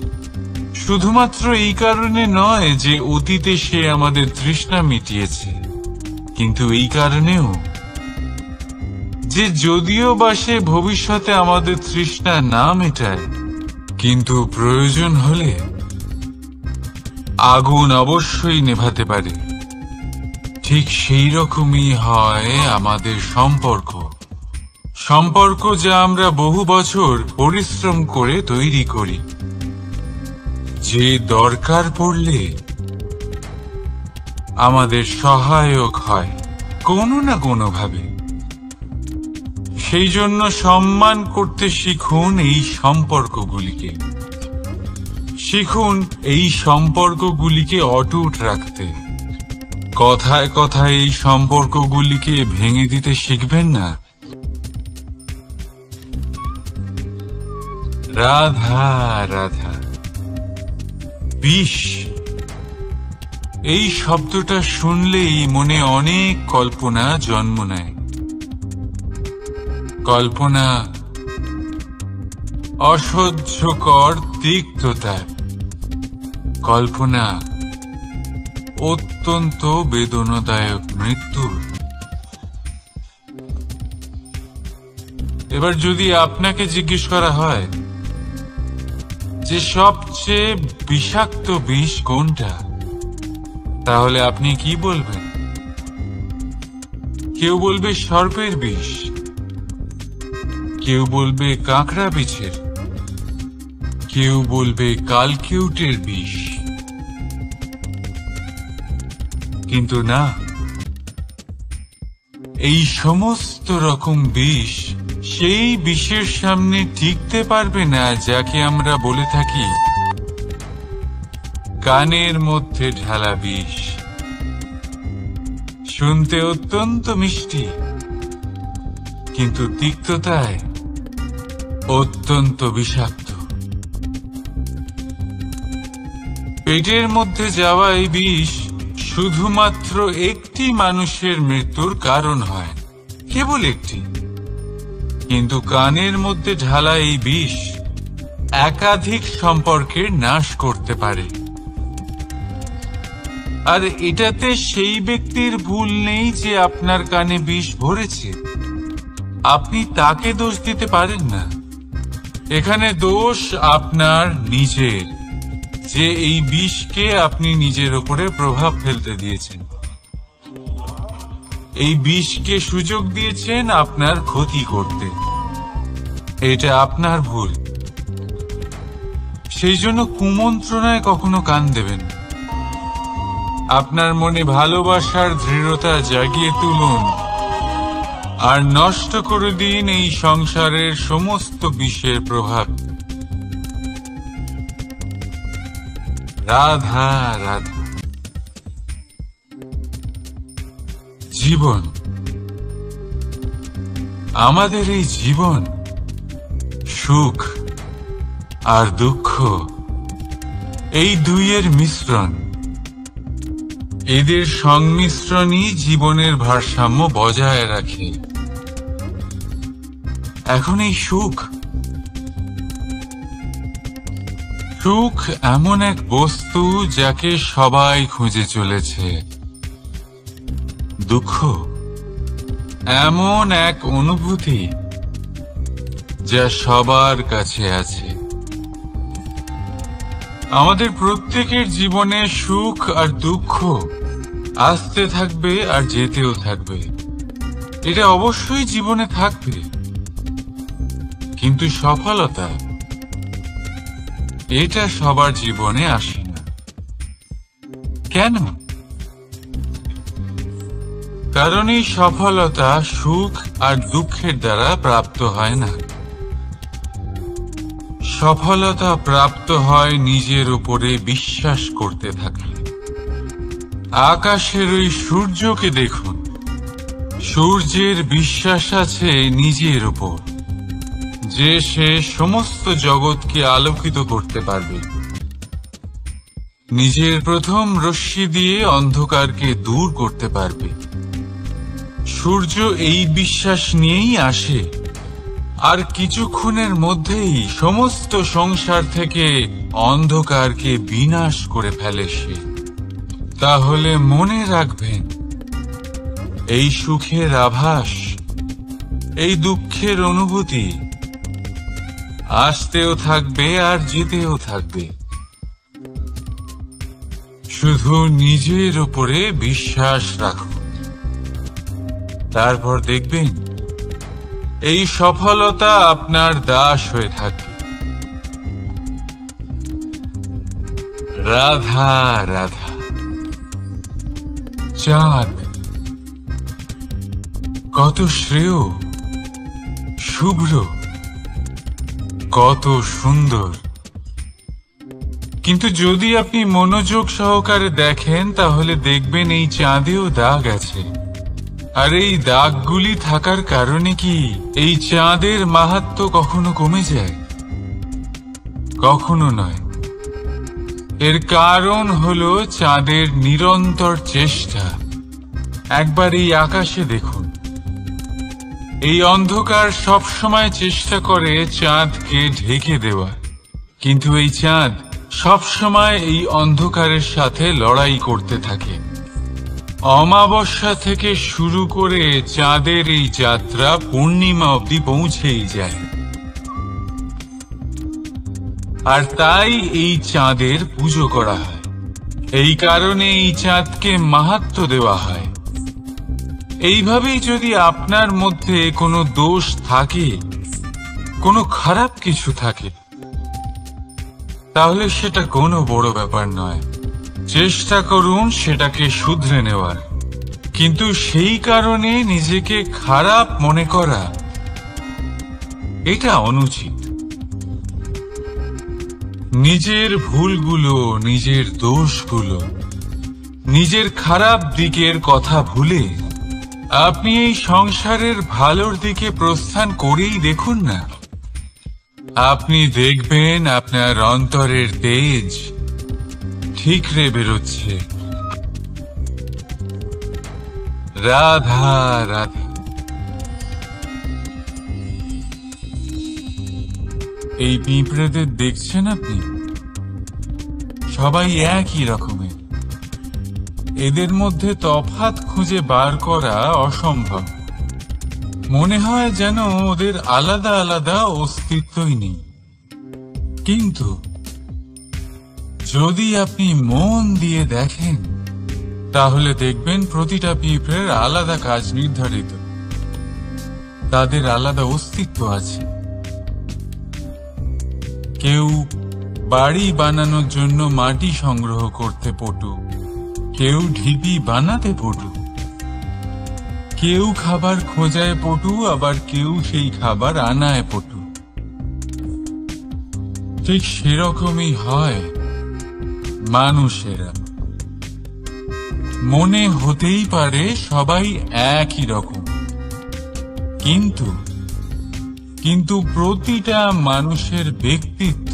শুধুমাত্র এই কারণে নয় যে অতীতে সে আমাদের তৃষ্ণা মিটিয়েছে, কিন্তু এই কারণেও যে যদিও বা সে ভবিষ্যতে আমাদের তৃষ্ণা না মেটায়, কিন্তু প্রয়োজন হলে আগুন অবশ্যই নেভাতে পারে। ঠিক সেই রকমই হয় আমাদের সম্পর্ক, সম্পর্ক যা আমরা বহু বছর পরিশ্রম করে তৈরি করি, যে দরকার পড়লে আমাদের সহায়ক হয় কোনো না কোনো ভাবে। সেই জন্য সম্মান করতে শিখুন এই সম্পর্কগুলিকে, শিখুন এই সম্পর্কগুলিকে অটুট রাখতে। কথায় কথায় এই সম্পর্কগুলিকে ভেঙে দিতে শিখবেন না। রাধা রাধা। বিষ, এই শব্দটা শুনলেই মনে অনেক কল্পনা জন্ম নেয়। কল্পনা অসহ্যকর তিক্ততা, কল্পনা অত্যন্ত বেদনাদায়ক মৃত্যু। এবার যদি আপনাকে জিজ্ঞেস করা হয় যে সবচেয়ে বিষাক্ত বিষ কোনটা, তাহলে আপনি কি বলবেন? কেউ বলবে সর্পের বিষ, কেউ বলবে কাঁকড়া বিছের, কেউ বলবে কালকেউটের বিষ। কিন্তু না, এই সমস্ত রকম বিষ সেই বিষের সামনে টিকতে পারবে না যাকে আমরা বলে থাকি কানের মধ্যে ঢালা বিষ। শুনতে অত্যন্ত মিষ্টি, কিন্তু তিক্ততায় অত্যন্ত বিষাক্ত। পেটের মধ্যে যাওয়া এই বিষ শুধুমাত্র একটি মানুষের মৃত্যুর কারণ হয়, কেবল একটি। কিন্তু কানের মধ্যে ঢালা এই বিষ একাধিক সম্পর্কের নাশ করতে পারে। আর এটাতে সেই ব্যক্তির ভুল নেই যে আপনার কানে বিষ ভরেছে। আপনি তাকে দোষ দিতে পারেন না। এখানে দোষ আপনার নিজের, যে এই বিষকে আপনি নিজের উপরে প্রভাব ফেলতে দিয়েছেন। এই বিষকে সুযোগ দিয়েছেন আপনার ক্ষতি করতে। এটা আপনার ভুল। সেই জন্য কুমন্ত্রণায় কখনো কান দেবেন। আপনার মনে ভালোবাসার দৃঢ়তা জাগিয়ে তুলুন আর নষ্ট করে দিন এই সংসারের সমস্ত বিষের প্রভাব। রাধা রাধা। জীবন, আমাদের এই জীবন সুখ আর দুঃখ, এই দুইয়ের মিশ্রণ। এদের সংমিশ্রণই জীবনের ভারসাম্য বজায় রাখে। এখন এই সুখ, সুখ এমন এক বস্তু যাকে সবাই খুঁজে চলেছে। দুঃখ এমন এক অনুভূতি যা সবার কাছে আছে। আমাদের প্রত্যেকের জীবনে সুখ আর দুঃখ আসতে থাকবে আর যেতেও থাকবে। এটা অবশ্যই জীবনে থাকবে। কিন্তু সফলতা, এটা সবার জীবনে আসে না। কেন? কারণ এই সফলতা সুখ আর দুঃখের দ্বারা প্রাপ্ত হয় না। সফলতা প্রাপ্ত হয় নিজের উপরে বিশ্বাস করতে থাকলে। আকাশের ওই সূর্যকে দেখুন, সূর্যের বিশ্বাস আছে নিজের উপর যে সে সমস্ত জগৎকে আলোকিত করতে পারবে। নিজের প্রথম রশ্মি দিয়ে অন্ধকারকে দূর করতে পারবে। সূর্য এই বিশ্বাস নিয়েই আসে, আর কিছুক্ষণের মধ্যেই সমস্ত সংসার থেকে অন্ধকারকে বিনাশ করে ফেলে সে। তাহলে মনে রাখবেন, এই সুখের আভাস, এই দুঃখের অনুভূতি আসতেও থাকবে আর যেতেও থাকবে। শুধু নিজের উপরে বিশ্বাস রাখুন, তারপর দেখবেন এই সফলতা আপনার দাস হয়ে থাকে। রাধা রাধা। চাঁদ কত শ্রেয়, শুভ্র, কত সুন্দর। কিন্তু যদি আপনি মনোযোগ সহকারে দেখেন তাহলে দেখবেন এই চাঁদেও দাগ আছে। আর এই দাগগুলি থাকার কারণে কি এই চাঁদের মাহাত্ম্য কখনো কমে যায়? কখনো নয়। এর কারণ হলো চাঁদের নিরন্তর চেষ্টা। একবার এই আকাশে দেখুন, এই অন্ধকার সবসময় চেষ্টা করে চাঁদকে ঢেকে দেওয়া, কিন্তু এই চাঁদ সবসময় এই অন্ধকারের সাথে লড়াই করতে থাকে। অমাবস্যা থেকে শুরু করে চাঁদের এই যাত্রা পূর্ণিমা অবধি পৌঁছেই যায়। আর তাই এই চাঁদের পুজো করা হয়। এই কারণে এই চাঁদকে মাহাত্ম্য দেওয়া হয়। এইভাবেই যদি আপনার মধ্যে কোনো দোষ থাকে, কোনো খারাপ কিছু থাকে, তাহলে সেটা কোনো বড় ব্যাপার নয়। চেষ্টা করুন সেটাকে শুধরে নেওয়ার, কিন্তু সেই কারণে নিজেকে খারাপ মনে করা এটা অনুচিত। নিজের ভুলগুলো, নিজের দোষগুলো, নিজের খারাপ দিকের কথা ভুলে আপনি এই সংসারের ভালোর দিকে প্রস্থান করেই দেখুন না। আপনি দেখবেন আপনার অন্তরের তেজ ঠিকরে বেরোচ্ছে। রাধা রাধা। এই পিঁপড়েদের দেখছেন আপনি? সবাই একই রকমের। এদের মধ্যে তফাৎ খুঁজে বার করা অসম্ভব। মনে হয় যেন ওদের আলাদা আলাদা অস্তিত্বই নেই। কিন্তু যদি আপনি মন দিয়ে দেখেন, তাহলে দেখবেন প্রতিটা পিঁপড়ের আলাদা কাজ নির্ধারিত, তাদের আলাদা অস্তিত্ব আছে। কেউ বাড়ি বানানোর জন্য মাটি সংগ্রহ করতে পটু, কেউ ঢিপি বানাতে পটু, কেউ খাবার খোঁজায় পটু, আবার কেউ সেই খাবার আনায় পটু। ঠিক সেরকমই হয় মানুষেরা। মনে হতেই পারে সবাই একই রকম, কিন্তু প্রতিটা মানুষের ব্যক্তিত্ব,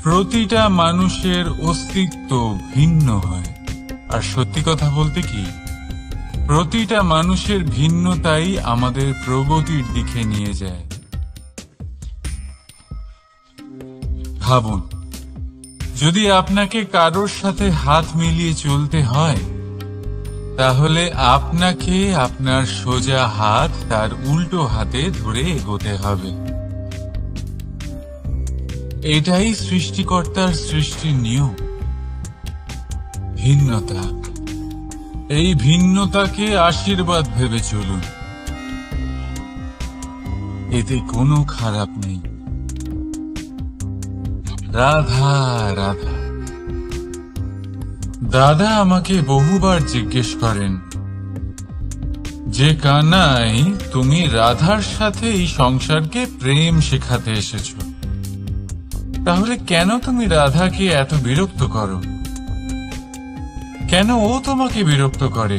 প্রতিটা মানুষের অস্তিত্ব ভিন্ন হয়। আর সত্যি কথা বলতে কি, প্রতিটা মানুষের ভিন্নতাই আমাদের প্রগতির দিকে নিয়ে যায়। ভাবুন, যদি আপনাকে কারোর সাথে হাত মিলিয়ে চলতে হয়, তাহলে আপনাকে আপনার সোজা হাত তার উল্টো হাতে ধরে এগোতে হবে। এটাই সৃষ্টিকর্তার সৃষ্টির নিয়ম। ভিন্নতা, এই ভিন্নতাকে আশীর্বাদ ভেবে চলুন। এতে কোনো খারাপ নেই। রাধা রাধা। দাদা আমাকে বহুবার জিজ্ঞেস করেন যে, কানাই, তুমি রাধার সাথে এই সংসারকে প্রেম শেখাতে এসেছো, তাহলে কেন তুমি রাধাকে এত বিরক্ত করো? কেন ও তোমাকে বিরক্ত করে?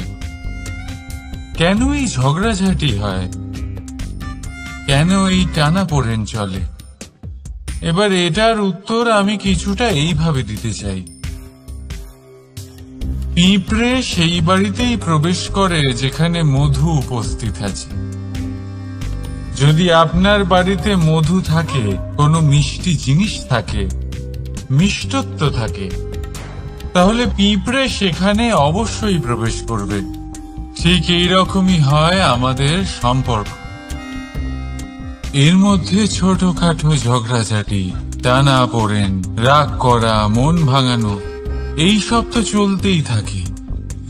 কেন এই ঝগড়াঝাটি হয়? কেন এই টানাপোড়েন চলে? এবার এটার উত্তর আমি কিছুটা এইভাবে দিতে চাই। পিঁপড়ে সেই বাড়িতেই প্রবেশ করে যেখানে মধু উপস্থিত আছে। যদি আপনার বাড়িতে মধু থাকে, কোনো মিষ্টি জিনিস থাকে, মিষ্টত্ব থাকে, তাহলে পিঁপড়ে সেখানে অবশ্যই প্রবেশ করবে। ঠিক এইরকমই হয় আমাদের সম্পর্ক। এর মধ্যে ছোটখাটো ঝগড়াঝাটি, টানাপোড়েন, রাগ করা, মন ভাঙানো, এই সব তো চলতেই থাকে,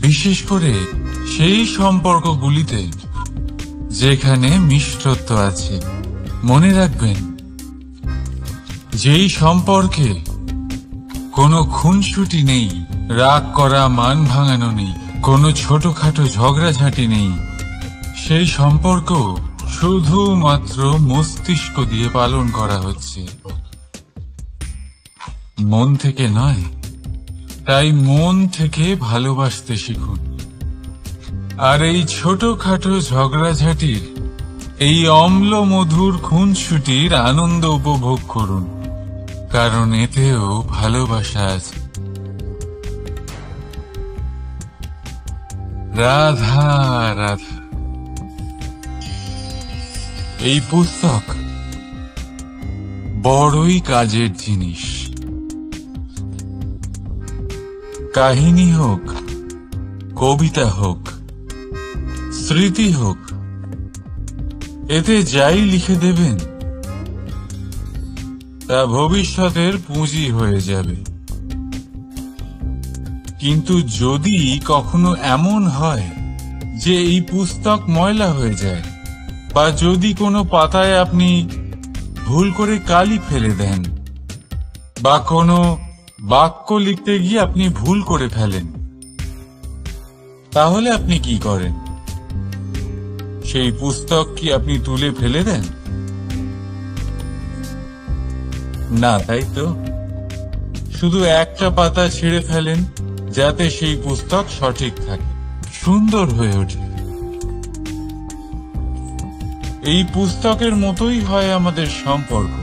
বিশেষ করে সেই সম্পর্কগুলিতে যেখানে মিষ্টত্ব আছে। মনে রাখবেন, যেই সম্পর্কে কোনো খুনসুটি নেই, রাগ করা, মান ভাঙানো নেই, কোনো ছোটখাটো ঝগড়াঝাটি নেই, সেই সম্পর্ক শুধুমাত্র মস্তিষ্ক দিয়ে পালন করা হচ্ছে, মন থেকে নয়। তাই মন থেকে ভালোবাসতে শিখুন। আর এই ছোটখাটো ঝগড়াঝাটির, এই অম্ল মধুর খুনসুটির আনন্দ উপভোগ করুন, কারণ এতেও ভালোবাসা আছে। রাধা রাধা। এই পুস্তক বড়ই কাজের জিনিস। কাহিনী হোক, কবিতা হোক, স্মৃতি হোক, এতে যাই লিখে দেবেন তা ভবিষ্যতের পুঁজি হয়ে যাবে। কিন্তু যদি কখনো এমন হয় যে এই পুস্তক ময়লা হয়ে যায়, বা যদি কোনো পাতায় আপনি ভুল করে কালি ফেলে দেন, বা কোনো বাক্য লিখতে গিয়ে আপনি ভুল করে ফেলেন, তাহলে আপনি কি করেন? সেই পুস্তক কি আপনি তুলে ফেলে দেন? না, তাই তো? শুধু একটা পাতা ছিঁড়ে ফেলেন, যাতে সেই পুস্তক সঠিক থাকে, সুন্দর হয়ে ওঠে। এই পুস্তকের মতোই হয় আমাদের সম্পর্ক।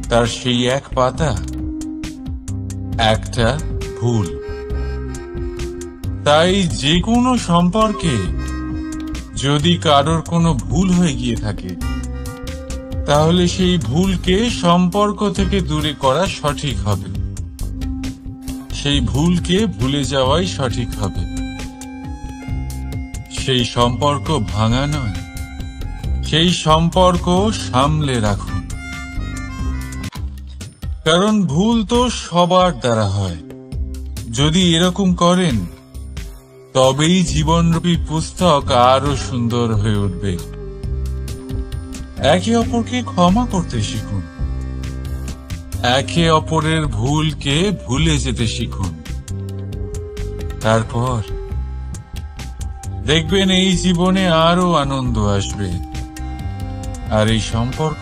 তার সেই এক পাতা, একটা ভুল। তাই যে কোনো সম্পর্কে যদি কারোর কোনো ভুল হয়ে গিয়ে থাকে, তাহলে সেই ভুলকে সম্পর্ক থেকে দূরে করা সঠিক হবে। সেই ভুলকে ভুলে যাওয়াই সঠিক হবে। সেই সম্পর্ক ভাঙা নয়, সেই সম্পর্ক সামলে রাখুন। কারণ ভুল তো সবার দ্বারা হয়। যদি এরকম করেন, তবেই জীবনরূপী পুস্তক আরো সুন্দর হয়ে উঠবে। একে অপরকে ক্ষমা করতে শিখুন। একে অপরের ভুলকে ভুলে যেতে শিখুন। তারপর দেখবেন এই জীবনে আরো আনন্দ আসবে, আর এই সম্পর্ক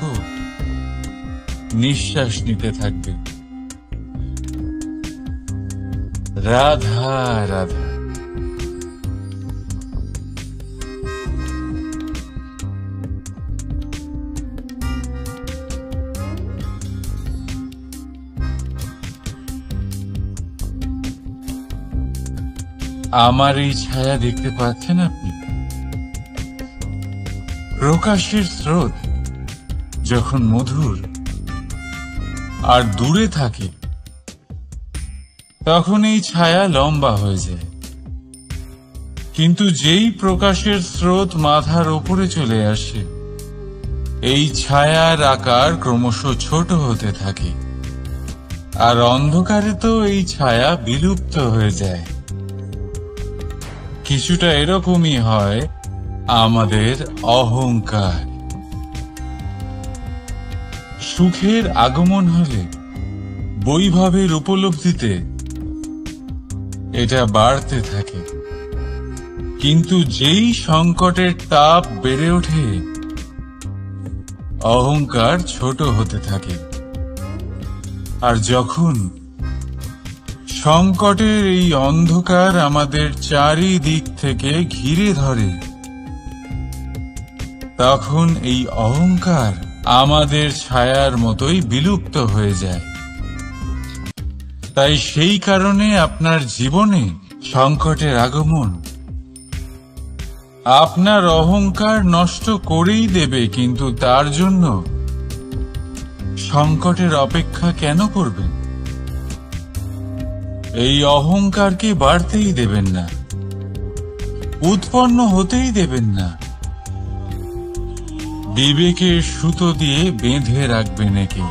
নিঃশ্বাস নিতে থাকবে। রাধা রাধা। আমার এই ছায়া দেখতে পাচ্ছেন আপনি? প্রকাশের স্রোত যখন মধুর আর দূরে থাকে, তখন এই ছায়া লম্বা হয়ে যায়। কিন্তু যেই প্রকাশের স্রোত মাথার উপরে চলে আসে, এই ছায়ার আকার ক্রমশ ছোট হতে থাকে, আর অন্ধকারে তো এই ছায়া বিলুপ্ত হয়ে যায়। কিছুটা এরকমই হয় আমাদের অহংকার। সুখের আগমন হলে, বৈভবের উপলব্ধিতে এটা বাড়তে থাকে। কিন্তু যেই সংকটের তাপ বেড়ে ওঠে, অহংকার ছোট হতে থাকে। আর যখন সংকটের এই অন্ধকার আমাদের চারিদিক থেকে ঘিরে ধরে, তখন এই অহংকার আমাদের ছায়ার মতোই বিলুপ্ত হয়ে যায়। তাই সেই কারণে আপনার জীবনে সংকটের আগমন আপনার অহংকার নষ্ট করেই দেবে, কিন্তু তার জন্য সংকটের অপেক্ষা কেন করবেন? এই অহংকারকে বাড়তেই দেবেন না, উৎপন্ন হতেই দেবেন না। বিবেকের সুতো দিয়ে বেঁধে রাখবেন একে।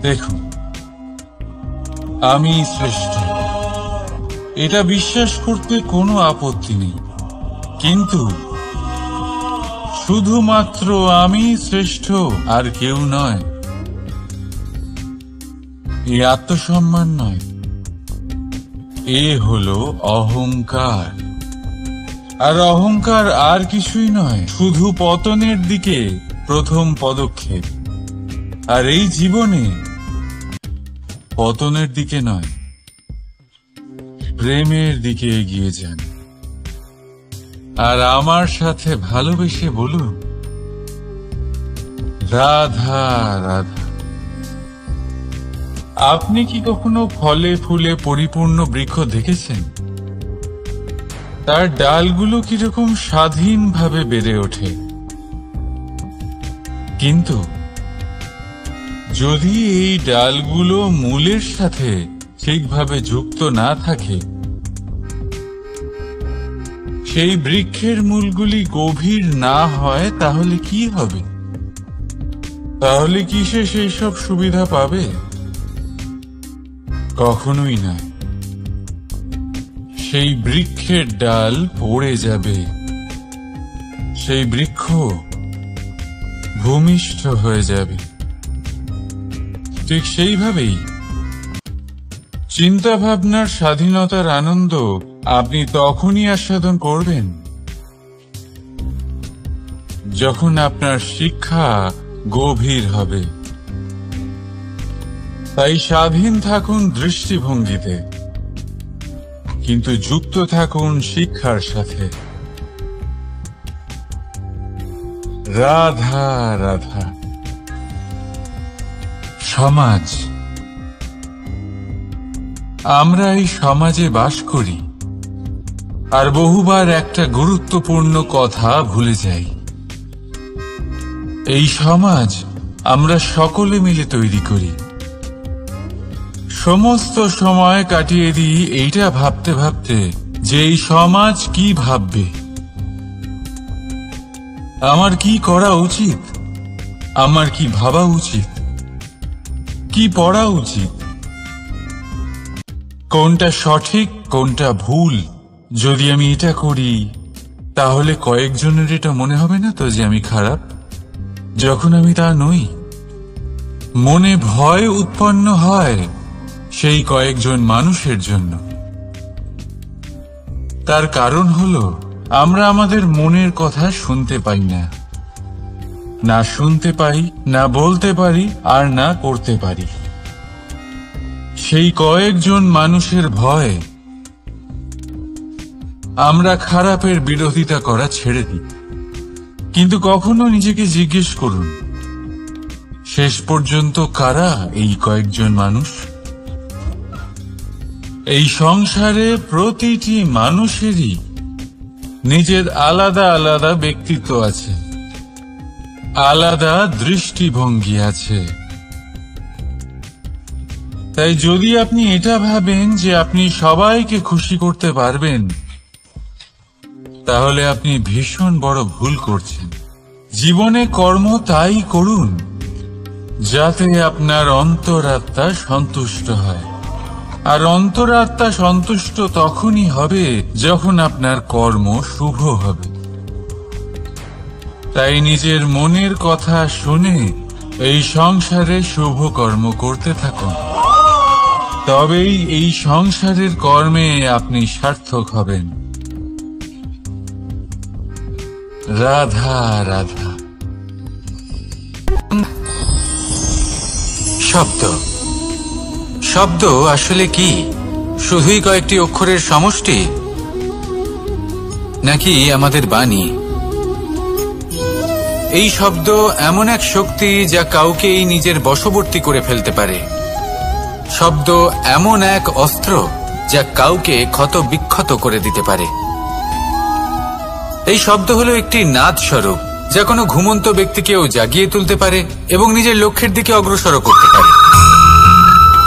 দেখুন, আমি শ্রেষ্ঠ, এটা বিশ্বাস করতে কোনো আপত্তি নেই। কিন্তু শুধুমাত্র আমি শ্রেষ্ঠ, আর কেউ নয়, এ আত্মসম্মান নয়, এ হলো অহংকার। আর অহংকার আর কিছুই নয়, শুধু পতনের দিকে প্রথম পদক্ষেপ। আর এই জীবনে পতনের দিকে নয়, প্রেমের দিকে এগিয়ে যান। আর আমার সাথে ভালোবেসে বলুন, রাধা রাধা। আপনি কি কখনো ফলে ফুলে পরিপূর্ণ বৃক্ষ দেখেছেন? তার ডালগুলো কিরকম স্বাধীনভাবে বেড়ে ওঠে। কিন্তু যদি এই ডালগুলো মূলের সাথে ঠিকভাবে যুক্ত না থাকে, সেই বৃক্ষের মূলগুলি গভীর না হয়, তাহলে কি হবে? তাহলে কি সে সেই সব সুবিধা পাবে? কখনোই নয়। সেই বৃক্ষের ডাল পড়ে যাবে, সেই বৃক্ষ ভূমিষ্ঠ হয়ে যাবে। ঠিক সেইভাবেই চিন্তা ভাবনার স্বাধীনতার আনন্দ আপনি তখনই আস্বাদন করবেন যখন আপনার শিক্ষা গভীর হবে। তাই স্বাধীন থাকুন দৃষ্টিভঙ্গিতে, কিন্তু যুক্ত থাকুন শিক্ষার সাথে। রাধা রাধা। সমাজ, আমরা এই সমাজে বাস করি আর বহুবার একটা গুরুত্বপূর্ণ কথা ভুলে যাই। এই সমাজ আমরা সকলে মিলে তৈরি করি। সমস্ত সময় কাটিয়ে দিই এইটা ভাবতে ভাবতে যে এই সমাজ কি ভাববে, আমার কি করা উচিত, আমার কি ভাবা উচিত, কি পড়া উচিত, কোনটা সঠিক কোনটা ভুল। যদি আমি এটা করি তাহলে কয়েকজনের এটা মনে হবে না তো যে আমি খারাপ, যখন আমি তা নই। মনে ভয় উৎপন্ন হয় সেই কয়েকজন মানুষের জন্য। তার কারণ হলো আমরা আমাদের মনের কথা শুনতে পাই না, না শুনতে পাই, না বলতে পারি, আর না করতে পারি। সেই কয়েকজন মানুষের ভয় আমরা খারাপের বিরোধিতা করা ছেড়ে দিই। কিন্তু কখনো নিজেকে জিজ্ঞেস করুন, শেষ পর্যন্ত কারা এই কয়েকজন মানুষ? এই সংসারে প্রতিটি মানুষেরই নিজের আলাদা আলাদা ব্যক্তিত্ব আছে, আলাদা দৃষ্টিভঙ্গি আছে। তাই যদি আপনি এটা ভাবেন যে আপনি সবাইকে খুশি করতে পারবেন, তাহলে আপনি ভীষণ বড় ভুল করছেন। জীবনে কর্ম তাই করুন যাতে আপনার অন্তরাত্মা সন্তুষ্ট হয়, আর অন্তরাত্মা সন্তুষ্ট তখনই হবে যখন আপনার কর্ম শুভ হবে। তাই নিজের মনের কথা শুনে এই সংসারে শুভ কর্ম করতে থাকুন, তবেই এই সংসারের কর্মে আপনি সার্থক হবেন। রাধা রাধা। শব্দ, শব্দ আসলে কি? শুধুই কয়েকটি অক্ষরের সমষ্টি, নাকি আমাদের বাণী? এই শব্দ এমন এক শক্তি যা কাউকেই নিজের বশবর্তী করে ফেলতে পারে। শব্দ এমন এক অস্ত্র যা কাউকে ক্ষত বিক্ষত করে দিতে পারে। এই শব্দ হলো একটি নাদ স্বরূপ যা কোনো ঘুমন্ত ব্যক্তিকেও জাগিয়ে তুলতে পারে এবং নিজের লক্ষ্যের দিকে অগ্রসর করতে পারে।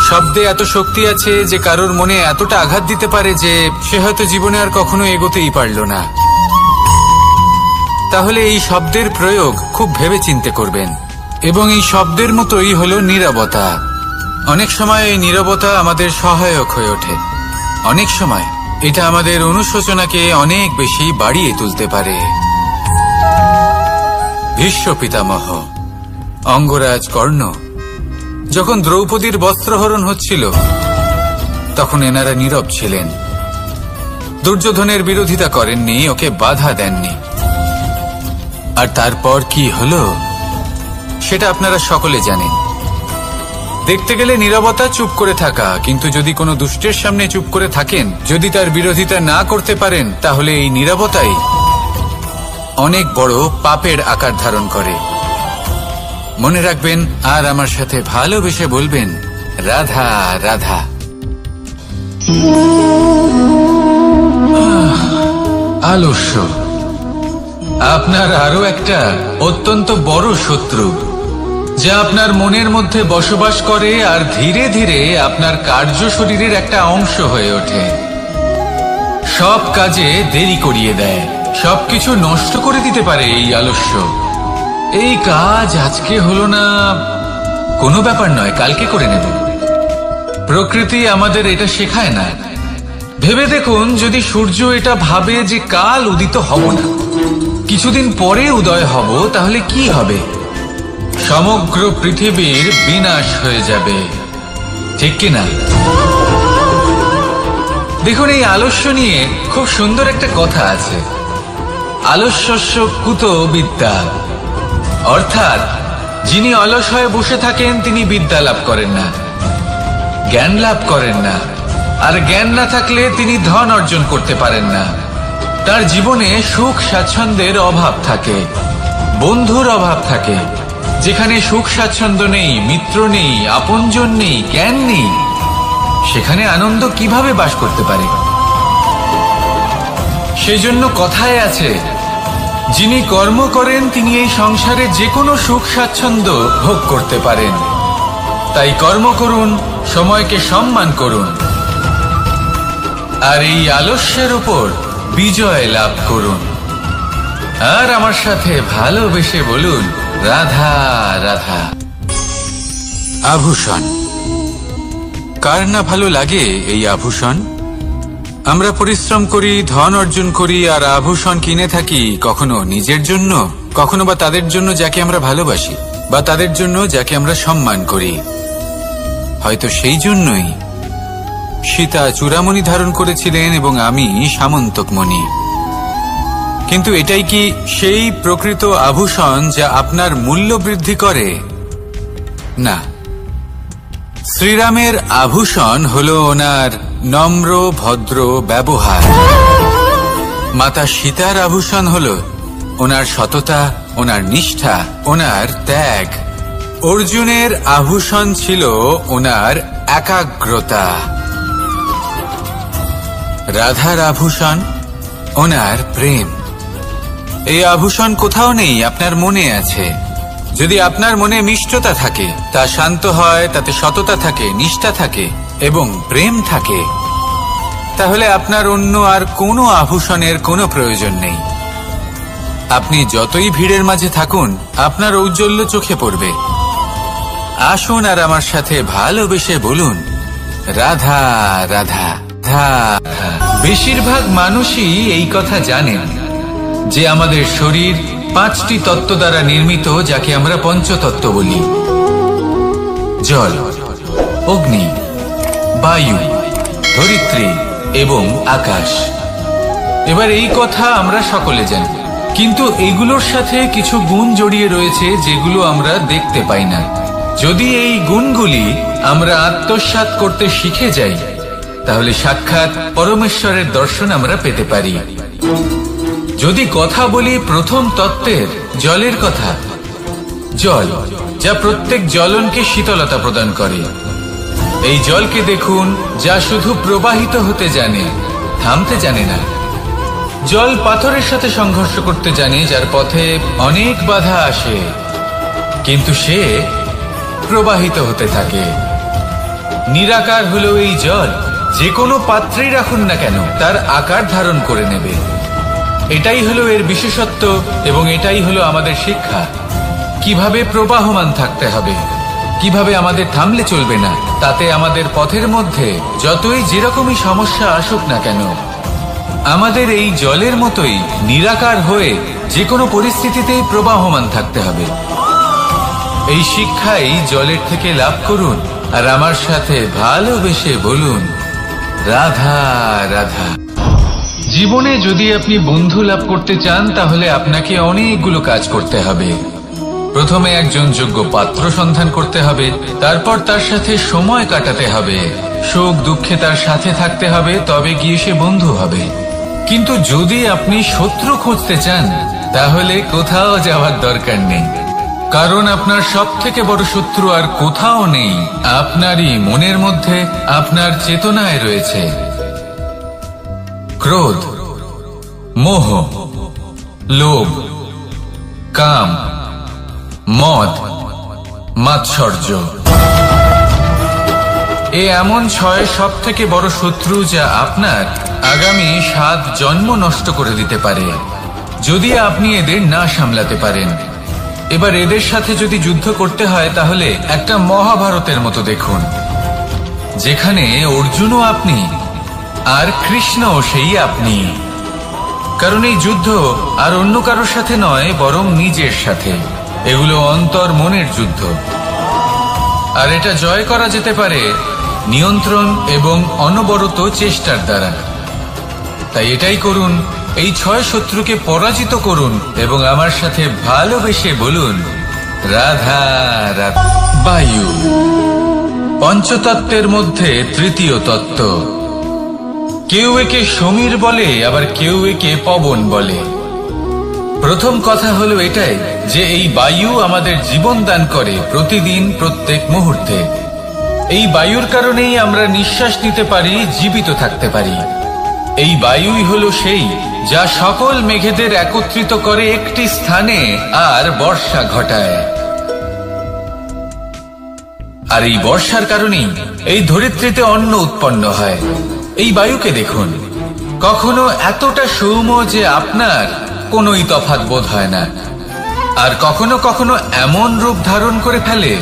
শব্দে এত শক্তি আছে যে কারোর মনে এতটা আঘাত দিতে পারে যে সে হয়তো জীবনে আর কখনো এগোতেই পারল না। তাহলে এই শব্দের প্রয়োগ খুব ভেবে চিন্তে করবেন। এবং এই শব্দের মতোই হলো নীরবতা। অনেক সময় এই নীরবতা আমাদের সহায়ক হয়ে ওঠে, অনেক সময় এটা আমাদের অনুশোচনাকে অনেক বেশি বাড়িয়ে তুলতে পারে। ভীষ্ম পিতামহ, অঙ্গরাজ কর্ণ যখন দ্রৌপদীর বস্ত্রহরণ হচ্ছিল তখন এনারা নীরব ছিলেন। দুর্যোধনের বিরোধিতা করেননি, ওকে বাধা দেননি। আর তারপর কি হলো সেটা আপনারা সকলে জানেন। দেখতে গেলে নীরবতা চুপ করে থাকা, কিন্তু যদি কোনো দুষ্টের সামনে চুপ করে থাকেন, যদি তার বিরোধিতা না করতে পারেন, তাহলে এই নীরবতাই অনেক বড় পাপের আকার ধারণ করে। মনে রাখবেন আর আমার সাথে ভালোবেসে বলবেন, রাধা রাধা। আলস্য আপনার আরো একটা অত্যন্ত বড় শত্রু, যা আপনার মনের মধ্যে বসবাস করে আর ধীরে ধীরে আপনার কার্য শরীরের একটা অংশ হয়ে ওঠে। সব কাজে দেরি করিয়ে দেয়, সবকিছু নষ্ট করে দিতে পারে এই আলস্য। এই কাজ আজকে হলো না, কোনো ব্যাপার নয়, কালকে করে নেব। প্রকৃতি আমাদের এটা শেখায় না। ভেবে দেখুন, যদি সূর্য এটা ভাবে যে কাল উদিত হব না, কিছুদিন পরে উদয় হব, তাহলে কি হবে? সমগ্র পৃথিবীর বিনাশ হয়ে যাবে, ঠিক কিনা? দেখুন, এই আলস্য নিয়ে খুব সুন্দর একটা কথা আছে, আলস্যস্য কুত বিদ্যা। অর্থাৎ যিনি অলস হয়ে বসে থাকেন তিনি বিদ্যা লাভ করেন না, জ্ঞান লাভ করেন না, আর জ্ঞান না থাকলে তিনি ধন অর্জন করতে পারেন না। তার জীবনে সুখ স্বাচ্ছন্দ্যের অভাব থাকে, বন্ধুর অভাব থাকে। যেখানে সুখ স্বাচ্ছন্দ্য নেই, মিত্র নেই, আপনজন নেই, জ্ঞান নেই, সেখানে আনন্দ কিভাবে বাস করতে পারে? সেই জন্য কথায় আছে, যিনি কর্ম করেন তিনি এই সংসারে যে কোনো সুখ স্বাচ্ছন্দ্য ভোগ করতে পারেন। তাই কর্ম করুন, সময়কে সম্মান করুন, আর এই আলস্যের উপর বিজয় লাভ করুন। আর আমার সাথে ভালোবেসে বলুন, রাধা রাধা। আভূষণ, কার না ভালো লাগে এই আভূষণ? আমরা পরিশ্রম করি, ধন অর্জন করি, আর আভূষণ কিনে থাকি, কখনো নিজের জন্য, কখনো বা তাদের জন্য যাকে আমরা ভালোবাসি, বা তাদের জন্য যাকে আমরা সম্মান করি। হয়তো সেই জন্যই সীতা চূড়ামণি ধারণ করেছিলেন এবং আমি সামন্তকমণি। কিন্তু এটাই কি সেই প্রকৃত আভূষণ যা আপনার মূল্য বৃদ্ধি করে? না, শ্রীরামের আভূষণ হল ওনার নম্র ভদ্র ব্যবহার। মাতা সীতার আভূষণ হল ওনার সততা, ওনার নিষ্ঠা, ওনার ত্যাগ। অর্জুনের আভূষণ ছিল ওনার একাগ্রতা। রাধার আভূষণ ওনার প্রেম। এই আভূষণ কোথাও নেই, আপনার মনে আছে। যদি আপনার মনে মিষ্টতা থাকে, তা শান্ত হয়, তাতে সততা থাকে, নিষ্ঠা থাকে এবং প্রেম থাকে, তাহলে আপনার অন্য আর কোনো আভূষণের কোনো প্রয়োজন নেই। আপনি যতই ভিড়ের মাঝে থাকুন, আপনার ঔজ্জ্বল্য চোখে পড়বে। আসুন আর আমার সাথে ভালোবেসে বলুন, রাধা রাধা রাধা। বেশিরভাগ মানুষই এই কথা জানেন যে আমাদের শরীর 5টি তত্ত্ব দ্বারা নির্মিত, যাকে আমরা পঞ্চতত্ত্ব বলি। জল, অগ্নি, বায়ু, ধরিত্রী এবং আকাশ। এবার এই কথা আমরা সকলে জানি, কিন্তু এগুলোর সাথে কিছু গুণ জড়িয়ে রয়েছে যেগুলো আমরা দেখতে পাই না। যদি এই গুণগুলি আমরা আত্মসাৎ করতে শিখে যাই, তাহলে সাক্ষাৎ পরমেশ্বরের দর্শন আমরা পেতে পারি। যদি কথা বলি প্রথম তত্ত্বের, জলের কথা, জল যা প্রত্যেক জ্বলনকে শীতলতা প্রদান করে। এই জলকে দেখুন, যা শুধু প্রবাহিত হতে জানে, থামতে জানে না। জল পাথরের সাথে সংঘর্ষ করতে জানে, যার পথে অনেক বাধা আসে, কিন্তু সে প্রবাহিত হতে থাকে। নিরাকার হলো এই জল, যে কোনো পাত্রেই রাখুন না কেন তার আকার ধারণ করে নেবে। এটাই হলো এর বিশেষত্ব এবং এটাই হলো আমাদের শিক্ষা। কিভাবে প্রবাহমান থাকতে হবে, কিভাবে আমাদের থামলে চলবে না, তাতে আমাদের পথের মধ্যে যতই যেরকমই সমস্যা আসুক না কেন, আমাদের এই জলের মতোই নিরাকার হয়ে যে কোনো পরিস্থিতিতেই প্রবাহমান থাকতে হবে। এই শিক্ষাই জলের থেকে লাভ করুন, আর আমার সাথে ভালোবেসে বলুন, রাধা রাধা। জীবনে যদি আপনি বন্ধু লাভ করতে চান, তাহলে আপনাকে অনেকগুলো কাজ করতে হবে। প্রথমে একজন যোগ্য পাত্র সন্ধান করতে হবে, তারপর তার সাথে সময় কাটাতে হবে, সুখ দুঃখে তার সাথে থাকতে হবে, তবে গিয়ে সে বন্ধু হবে। কিন্তু যদি আপনি শত্রু খুঁজতে চান, তাহলে কোথাও যাওয়ার দরকার নেই, কারণ আপনার সব থেকে বড় শত্রু আর কোথাও নেই, আপনারই মনের মধ্যে, আপনার চেতনায় রয়েছে। ক্রোধ, মোহ, লোভ, কাম, মদ, মাৎসর্য। এ এমন 6 সব থেকে বড় শত্রু, যা আপনার আগামী 7 জন্ম নষ্ট করে দিতে পারে, যদি আপনি এদের না সামলাতে পারেন। এবার এদের সাথে যদি যুদ্ধ করতে হয়, তাহলে একটা মহাভারতের মতো দেখুন, যেখানে অর্জুনও আপনি আর কৃষ্ণ সেই আপনি। কারণ এই যুদ্ধ আর অন্য কারোর সাথে নয়, বরং নিজের সাথে। এগুলো অন্তর মনের যুদ্ধ, আর এটা জয় করা যেতে পারে নিয়ন্ত্রণ এবং অনবরত চেষ্টার দ্বারা। তাই এটাই করুন, এই 6 শত্রুকে পরাজিত করুন এবং আমার সাথে ভালোবেসে বলুন রাধা রাধা। বায়ু পঞ্চতত্ত্বের মধ্যে তৃতীয় তত্ত্ব। কেউ একে সমীর বলে, আবার কেউ একে পবন বলে। প্রথম কথা হলো এটাই যে এই বায়ু আমাদের জীবন দান করে প্রতিদিন, প্রত্যেক মুহূর্তে। এই বায়ুর কারণেই আমরা নিঃশ্বাস নিতে পারি, জীবিত থাকতে পারি। এই বায়ুই হলো সেই যা সকল মেঘেদের একত্রিত করে একটি স্থানে আর বর্ষা ঘটায়। আর এই বর্ষার কারণেই এই ধরিত্রীতে অন্ন উৎপন্ন হয়। এই বায়ুকে দেখুন, কখনো এতটা সৌম্য যে আপনার কোনোই তফাৎ বোধ হয় না, আর কখনো কখনো এমন রূপ ধারণ করে ফেলে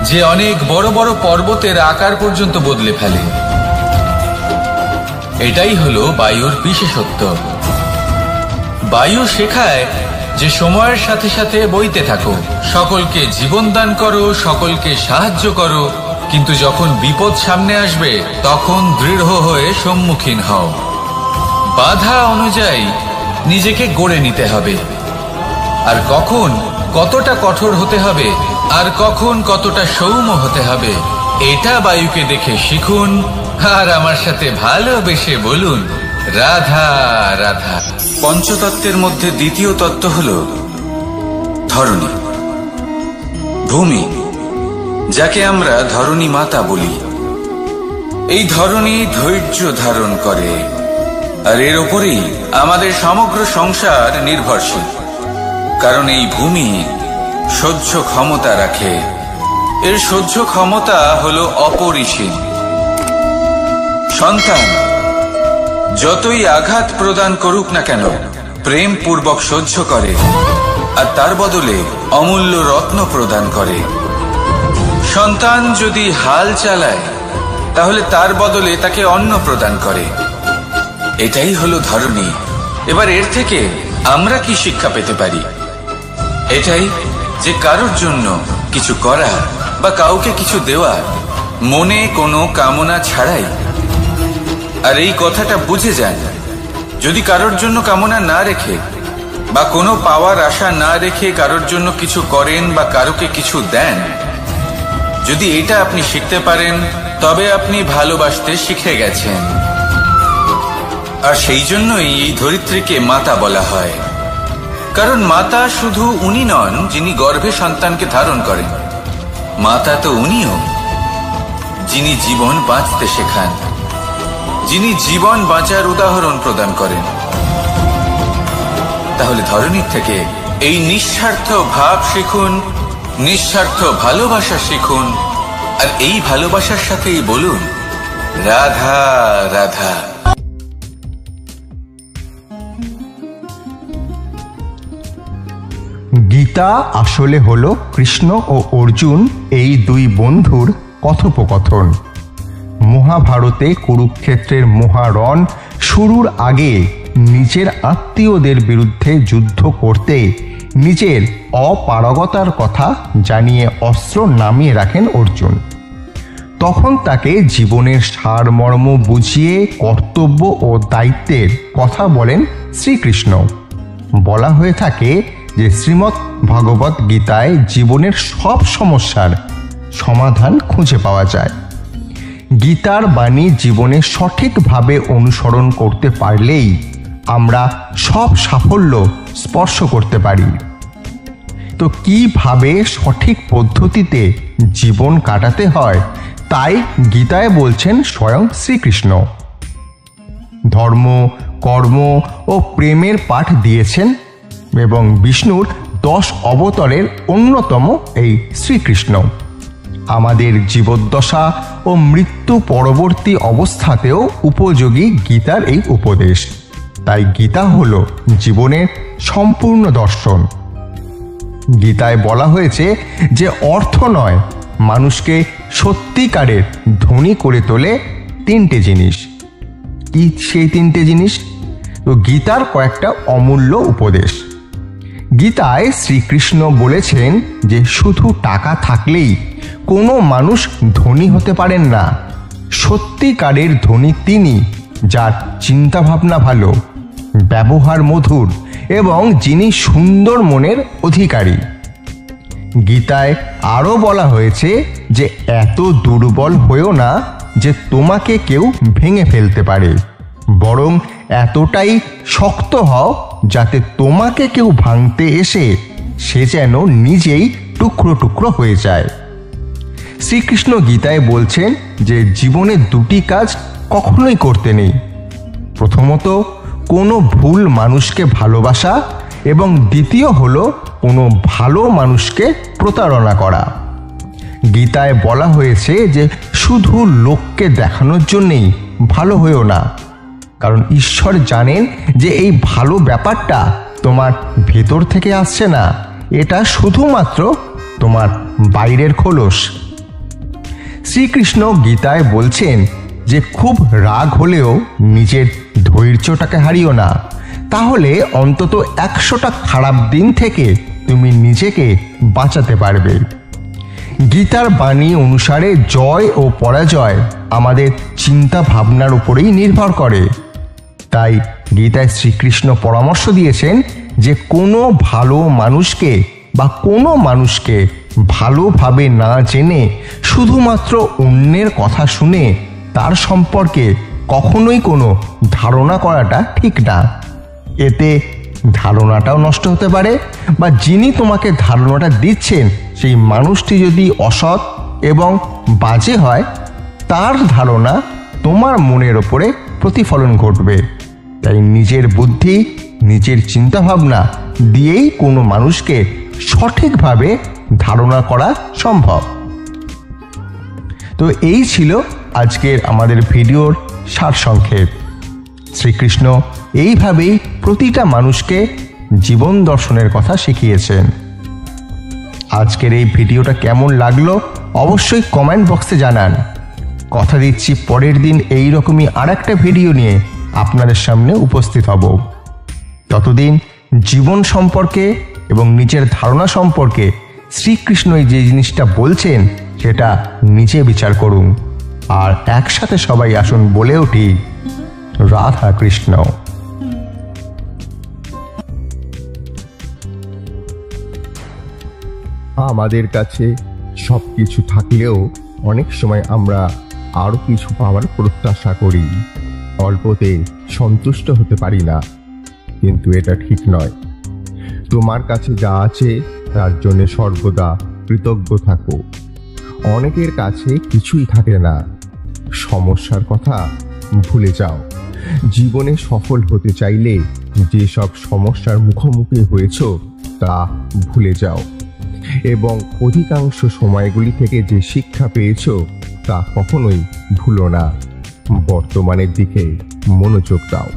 যে অনেক বড় বড় পর্বতের আকার পর্যন্ত বদলে ফেলে। এটাই হলো বায়ুর বিশেষত্ব। বায়ু শেখায় যে সময়ের সাথে সাথে বইতে থাকো, সকলকে জীবন দান করো, সকলকে সাহায্য করো, কিন্তু যখন বিপদ সামনে আসবে তখন দৃঢ় হয়ে সম্মুখীন হও। বাধা অনুযায়ী নিজেকে গড়ে নিতে হবে, আর কখন কতটা কঠোর হতে হবে আর কখন কতটা সৌম্য হতে হবে, এটা বায়ুকে দেখে শিখুন। আর আমার সাথে ভালোবেসে বলুন রাধা রাধা। পঞ্চতত্ত্বের মধ্যে দ্বিতীয় তত্ত্ব হল ধরণী, ভূমি, যাকে আমরা ধরণী মাতা বলি। এই ধরণী ধৈর্য ধারণ করে, আর এর ওপরেই আমাদের সমগ্র সংসার নির্ভরশীল। কারণ এই ভূমি সহ্য ক্ষমতা রাখে, এর সহ্য ক্ষমতা হলো অপরিসীম। সন্তান যতই আঘাত প্রদান করুক না কেন, প্রেম পূর্বক সহ্য করে, আর তার বদলে অমূল্য রত্ন প্রদান করে। সন্তান যদি হাল চালায়, তাহলে তার বদলে তাকে অন্ন প্রদান করে। এটাই হলো ধরণী। এবার এর থেকে আমরা কি শিক্ষা পেতে পারি? এটাই যে কারোর জন্য কিছু করা বা কাউকে কিছু দেওয়া মনে কোনো কামনা ছাড়াই। আর এই কথাটা বুঝে যান, যদি কারোর জন্য কামনা না রেখে বা কোনো পাওয়ার আশা না রেখে কারোর জন্য কিছু করেন বা কারোকে কিছু দেন, যদি এটা আপনি শিখতে পারেন, তবে আপনি ভালোবাসতে শিখে গেছেন। আর সেই জন্যই এই ধরিত্রীকে মাতা বলা হয়। কারণ মাতা শুধু উনি নন যিনি গর্ভে সন্তানকে ধারণ করেন, মাতা তো উনিও যিনি জীবন বাঁচতে শেখান, যিনি জীবন বাঁচার উদাহরণ প্রদান করেন। তাহলে ধরণীর থেকে এই নিঃস্বার্থ ভাব শিখুন, নিঃস্বার্থ ভালোবাসা শিখুন, আর এই ভালোবাসার সাথেই বলুন রাধা রাধা। গীতা আসলে হলো কৃষ্ণ ও অর্জুন এই দুই বন্ধুর কথোপকথন। মহাভারতে কুরুক্ষেত্রের মহারণ শুরুর আগে নিজের আত্মীয়দের বিরুদ্ধে যুদ্ধ করতে নিজের অপারগতার কথা জানিয়ে অস্ত্র নামিয়ে রাখেন অর্জুন। তখন তাকে জীবনের সারমর্ম বুঝিয়ে কর্তব্য ও দায়িত্বের কথা বলেন শ্রীকৃষ্ণ। বলা হয়ে থাকে যে শ্রীমদ্ ভাগবত গীতায় জীবনের সব সমস্যার সমাধান খুঁজে পাওয়া যায়। গীতার বাণী জীবনে সঠিকভাবে অনুসরণ করতে পারলেই আমরা সব সাফল্য স্পর্শ করতে পারি। তো কিভাবে সঠিক পদ্ধতিতে জীবন কাটাতে হয় তাই গীতায় বলছেন স্বয়ং শ্রীকৃষ্ণ। ধর্ম, কর্ম ও প্রেমের পাঠ দিয়েছেন এবং বিষ্ণুর 10 অবতারের অন্যতম এই শ্রীকৃষ্ণ। আমাদের জীবদ্দশা ও মৃত্যু পরবর্তী অবস্থাতেও উপযোগী গীতার এই উপদেশ। তাই গীতা হল জীবনের সম্পূর্ণ দর্শন। গীতায় বলা হয়েছে যে অর্থ নয়, মানুষকে সত্যিকারের ধনী করে তোলে 3টে জিনিস: কি সেই তিনটে জিনিস? তো গীতার কয়েকটা অমূল্য উপদেশ। গীতায় শ্রীকৃষ্ণ বলেছেন যে শুধু টাকা থাকলেই কোনো মানুষ ধনী হতে পারেন না। সত্যিকারের ধনী তিনি যার চিন্তা ভাবনা ভালো, ব্যবহার মধুর এবং যিনি সুন্দর মনের অধিকারী। গীতায় আরও বলা হয়েছে যে এত দুর্বল হয়েও না যে তোমাকে কেউ ভেঙে ফেলতে পারে, বরং এতটাই শক্ত হও যাতে তোমাকে কেউ ভাঙতে এসে সে যেন নিজেই টুকরো টুকরো হয়ে যায়। শ্রীকৃষ্ণ গীতায় বলছেন যে জীবনে দুটি কাজ কখনোই করতে নেই। প্রথমত, কোনো ভুল মানুষকে ভালোবাসা, এবং দ্বিতীয় হলো কোনো ভালো মানুষকে প্রতারণা করা। গীতায় বলা হয়েছে যে শুধু লোককে দেখানোর জন্যেই ভালো হয়েও না, কারণ ঈশ্বর জানেন যে এই ভালো ব্যাপারটা তোমার ভেতর থেকে আসছে না, এটা শুধুমাত্র তোমার বাইরের খোলস। শ্রীকৃষ্ণ গীতায় বলছেন যে খুব রাগ হলেও নিজের ধৈর্যটাকে হারিও না, তাহলে অন্তত 100টা খারাপ দিন থেকে তুমি নিজেকে বাঁচাতে পারবে। গীতার বাণী অনুসারে জয় ও পরাজয় আমাদের চিন্তা ভাবনার উপরেই নির্ভর করে। তাই গীতায় শ্রীকৃষ্ণ পরামর্শ দিয়েছেন যে কোনো ভালো মানুষকে বা কোনো মানুষকে ভালোভাবে না জেনে শুধুমাত্র অন্যের কথা শুনে তার সম্পর্কে কখনোই কোনো ধারণা করাটা ঠিক না। এতে ধারণাটাও নষ্ট হতে পারে, বা যিনি তোমাকে ধারণাটা দিচ্ছেন সেই মানুষটি যদি অসৎ এবং বাজে হয়, তার ধারণা তোমার মনের ওপরে প্রতিফলন ঘটবে। তাই নিজের বুদ্ধি, নিজের চিন্তাভাবনা দিয়েই কোনো মানুষকে সঠিকভাবে ধারণা করা সম্ভব। তো এই ছিল আজকের আমাদের ভিডিওর সারসংক্ষেপ। শ্রীকৃষ্ণ এইভাবেই প্রতিটা মানুষকে জীবন দর্শনের কথা শিখিয়েছেন। আজকের এই ভিডিওটা কেমন লাগলো অবশ্যই কমেন্ট বক্সে জানান। কথা দিচ্ছি পরের দিন এই রকমই আরেকটা ভিডিও নিয়ে আপনাদের সামনে উপস্থিত হব। ততদিন জীবন সম্পর্কে এবং নিজের ধারণা সম্পর্কে শ্রীকৃষ্ণ যে জিনিসটা বলছেন সেটা নিজে বিচার করুন, আর একসাথে সবাই আসুন বলে উঠি রাধা কৃষ্ণ। আমাদের কাছে সব কিছু থাকলেও অনেক সময় আমরা আরো কিছু পাওয়ার প্রত্যাশা করি, অল্পতে সন্তুষ্ট হতে পারি না, কিন্তু এটা ঠিক নয়। তোমার কাছে যা আছে তার জন্য সর্বদা কৃতজ্ঞ থাকো। অনেকের কাছে কিছুই থাকে না, সমস্যার কথা ভুলে যাও। জীবনে সফল হতে চাইলে যেসব সমস্যার মুখোমুখি হয়েছ তা ভুলে যাও, এবং অধিকাংশ সময়গুলি থেকে যে শিক্ষা পেয়েছ তা কখনোই ভুলো না। বর্তমানের দিকে মনোযোগ দাও।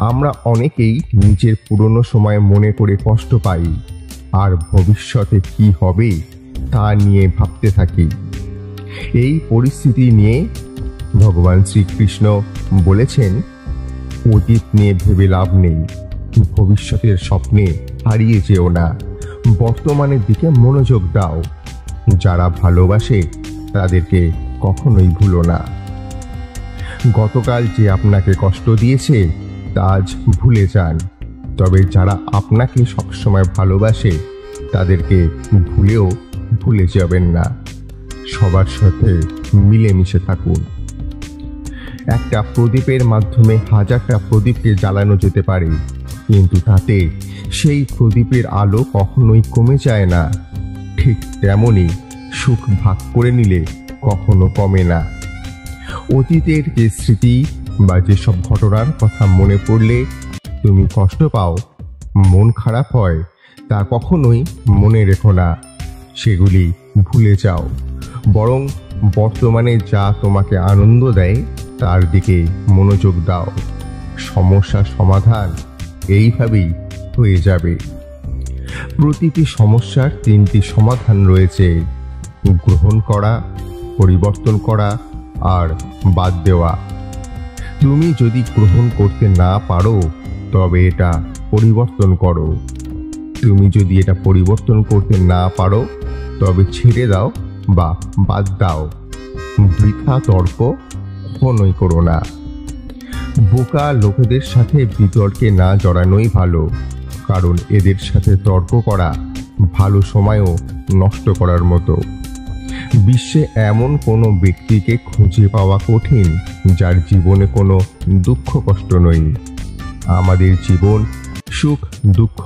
আমরা অনেকেই নিজের পুরনো সময় মনে করে কষ্ট পাই, আর ভবিষ্যতে কি হবে তা নিয়ে ভাবতে থাকি। এই পরিস্থিতি নিয়ে ভগবান শ্রীকৃষ্ণ বলেছেন, অতীত নিয়ে ভেবে লাভ নেই, ভবিষ্যতের স্বপ্নে হারিয়ে যেও না, বর্তমানের দিকে মনোযোগ দাও। যারা ভালোবাসে তাদেরকে কখনোই ভুলো না। গতকাল যে আপনাকে কষ্ট দিয়েছে তা আজ ভুলে যান, তবে যারা আপনাকে সবসময় ভালোবাসে তাদেরকে ভুলেও ভুলে যাবেন না। সবার সাথে মিলেমিশে থাকুন। একটা প্রদীপের মাধ্যমে হাজারটা প্রদীপকে জ্বালানো যেতে পারে, কিন্তু তাতে সেই প্রদীপের আলো কখনোই কমে যায় না। ঠিক তেমনই সুখ ভাগ করে নিলে কখনো কমে না। অতীতের যে স্মৃতি বা যেসব ঘটনার কথা মনে পড়লে তুমি কষ্ট পাও, মন খারাপ হয়, তা কখনোই মনে রেখো না, সেগুলি ভুলে যাও। বরং বর্তমানে যা তোমাকে আনন্দ দেয় তার দিকে মনোযোগ দাও। সমস্যার সমাধান এইভাবেই হয়ে যাবে। প্রতিটি সমস্যার 3টি সমাধান রয়েছে: গ্রহণ করা, পরিবর্তন করা আর বাদ দেওয়া। তুমি যদি গ্রহণ করতে না পারো তবে এটা পরিবর্তন করো। তুমি যদি এটা পরিবর্তন করতে না পারো তবে ছেড়ে দাও বা বাদ দাও। বৃথা তর্ক কখনোই করো না। বোকা লোকেদের সাথে বিতর্কে না জড়ানোই ভালো, কারণ এদের সাথে তর্ক করা ভালো সময়ও নষ্ট করার মতো। বিশ্বে এমন কোনো ব্যক্তিকে খুঁজে পাওয়া কঠিন যার জীবনে কোনো দুঃখ কষ্ট নেই। আমাদের জীবন সুখ দুঃখ,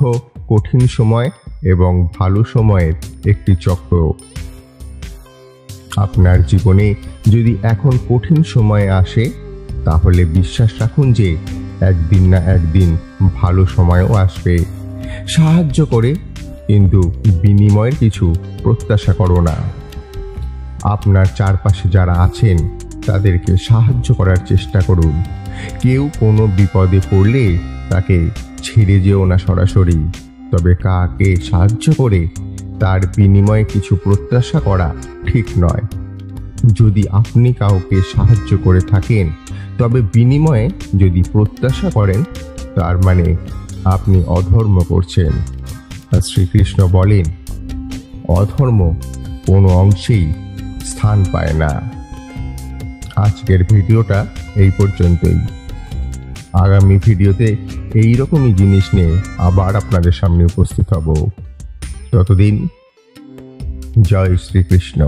কঠিন সময় এবং ভালো সময়ের একটি চক্র। আপনার জীবনে যদি এখন কঠিন সময় আসে তাহলে বিশ্বাস রাখুন যে একদিন না একদিন ভালো সময়ও আসবে। সাহায্য করে, কিন্তু বিনিময়ের কিছু প্রত্যাশা করো না। আপনার চারপাশে যারা আছেন তাদেরকে সাহায্য করার চেষ্টা করুন। কেউ কোনো বিপদে পড়লে তাকে ছেড়ে যেও না সরাসরি, তবে কাকে সাহায্য করে তার বিনিময়ে কিছু প্রত্যাশা করা ঠিক নয়। যদি আপনি কাউকে সাহায্য করে থাকেন তবে বিনিময়ে যদি প্রত্যাশা করেন তার মানে আপনি অধর্ম করছেন। আর শ্রীকৃষ্ণ বলেন, অধর্ম কোনো অংশেই স্থান পায় না। আজকের ভিডিওটা এই পর্যন্তই। আগামী ভিডিওতে এইরকমই জিনিস নিয়ে আবার আপনাদের সামনে উপস্থিত হব। ততদিন জয় শ্রীকৃষ্ণ।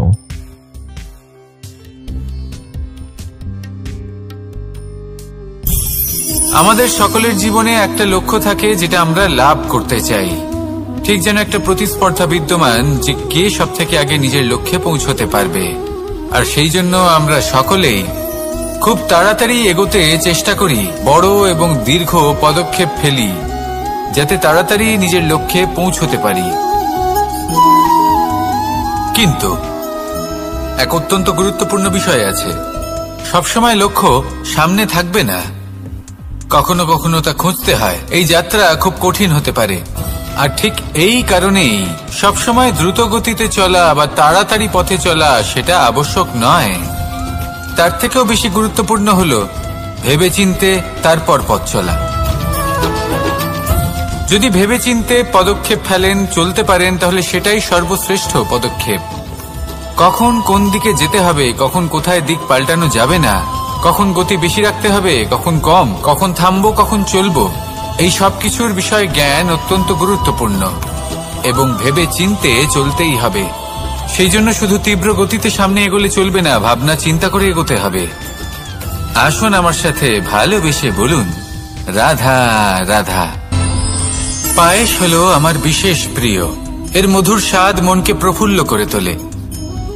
আমাদের সকলের জীবনে একটা লক্ষ্য থাকে যেটা আমরা লাভ করতে চাই। ঠিক যেন একটা প্রতিস্পর্ধা বিদ্যমান যে কে সব থেকে আগে নিজের লক্ষ্যে পৌঁছতে পারবে। আর সেই জন্য আমরা সকলেই খুব তাড়াতাড়ি এগোতে চেষ্টা করি, বড় এবং দীর্ঘ পদক্ষেপ ফেলি যাতে তাড়াতাড়ি নিজের লক্ষ্যে পৌঁছতে পারি। কিন্তু এক অত্যন্ত গুরুত্বপূর্ণ বিষয় আছে, সবসময় লক্ষ্য সামনে থাকবে না, কখনো কখনো তা খুঁজতে হয়। এই যাত্রা খুব কঠিন হতে পারে। আর ঠিক এই কারণেই সবসময় দ্রুত গতিতে চলা বা তাড়াতাড়ি পথে চলা সেটা আবশ্যক নয়। তার থেকেও বেশি গুরুত্বপূর্ণ হলো ভেবেচিন্তে তারপর পথ চলা। যদি ভেবেচিন্তে পদক্ষেপ ফেলেন, চলতে পারেন, তাহলে সেটাই সর্বশ্রেষ্ঠ পদক্ষেপ। কখন কোন দিকে যেতে হবে, কখন কোথায় দিক পাল্টানো যাবে না, কখন গতি বেশি রাখতে হবে, কখন কম, কখন থামবো, কখন চলবো, এই সব কিছুর বিষয়ে জ্ঞান অত্যন্ত গুরুত্বপূর্ণ এবং ভেবে চিন্তে চলতেই হবে। সেই জন্য শুধু তীব্র গতিতে সামনে এগোলে চলবে না, ভাবনা চিন্তা করে এগোতে হবে। আসুন আমার সাথে ভালোবেসে বলুন, রাধা রাধা। পায়েস হলো আমার বিশেষ প্রিয়। এর মধুর স্বাদ মনকে প্রফুল্ল করে তোলে।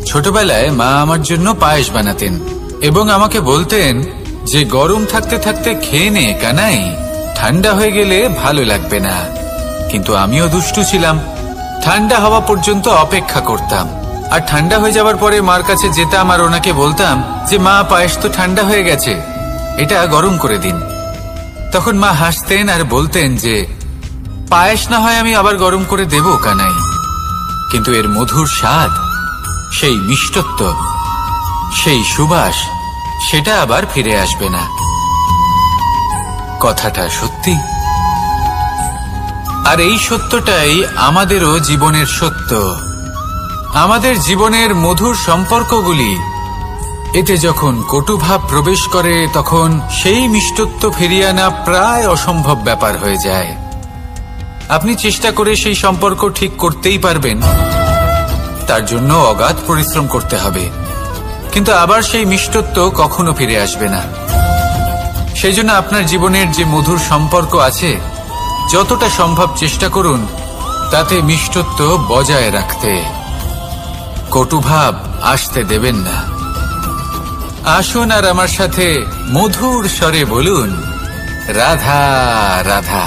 ছোটবেলায় মা আমার জন্য পায়েস বানাতেন এবং আমাকে বলতেন যে গরম থাকতে থাকতে খেয়ে নে কানাই, ঠান্ডা হয়ে গেলে ভালো লাগবে না। কিন্তু আমিও দুষ্টু ছিলাম, ঠান্ডা হওয়া পর্যন্ত অপেক্ষা করতাম। আর ঠান্ডা হয়ে যাওয়ার পরে মার কাছে যেতাম আর ওনাকে বলতাম যে মা, পায়েস তো ঠান্ডা হয়ে গেছে, এটা গরম করে দিন। তখন মা হাসতেন আর বলতেন যে পায়েস না হয় আমি আবার গরম করে দেব কানাই, কিন্তু এর মধুর স্বাদ, সেই মিষ্টত্ব, সেই সুবাস, সেটা আবার ফিরে আসবে না। কথাটা সত্যি। আর এই সত্যটাই আমাদেরও জীবনের সত্য। আমাদের জীবনের মধুর সম্পর্কগুলি, এতে যখন কটুভাব প্রবেশ করে তখন সেই মিষ্টত্ব ফিরিয়ে আনা প্রায় অসম্ভব ব্যাপার হয়ে যায়। আপনি চেষ্টা করে সেই সম্পর্ক ঠিক করতেই পারবেন, তার জন্য অগাধ পরিশ্রম করতে হবে, কিন্তু আবার সেই মিষ্টত্ব কখনো ফিরে আসবে না। সেই জন্য আপনার জীবনের যে মধুর সম্পর্ক আছে, যতটা সম্ভব চেষ্টা করুন তাতে মিষ্টত্ব বজায় রাখতে। কটুভাব আসতে দেবেন না। আসুন আর আমার সাথে মধুর স্বরে বলুন, রাধা রাধা।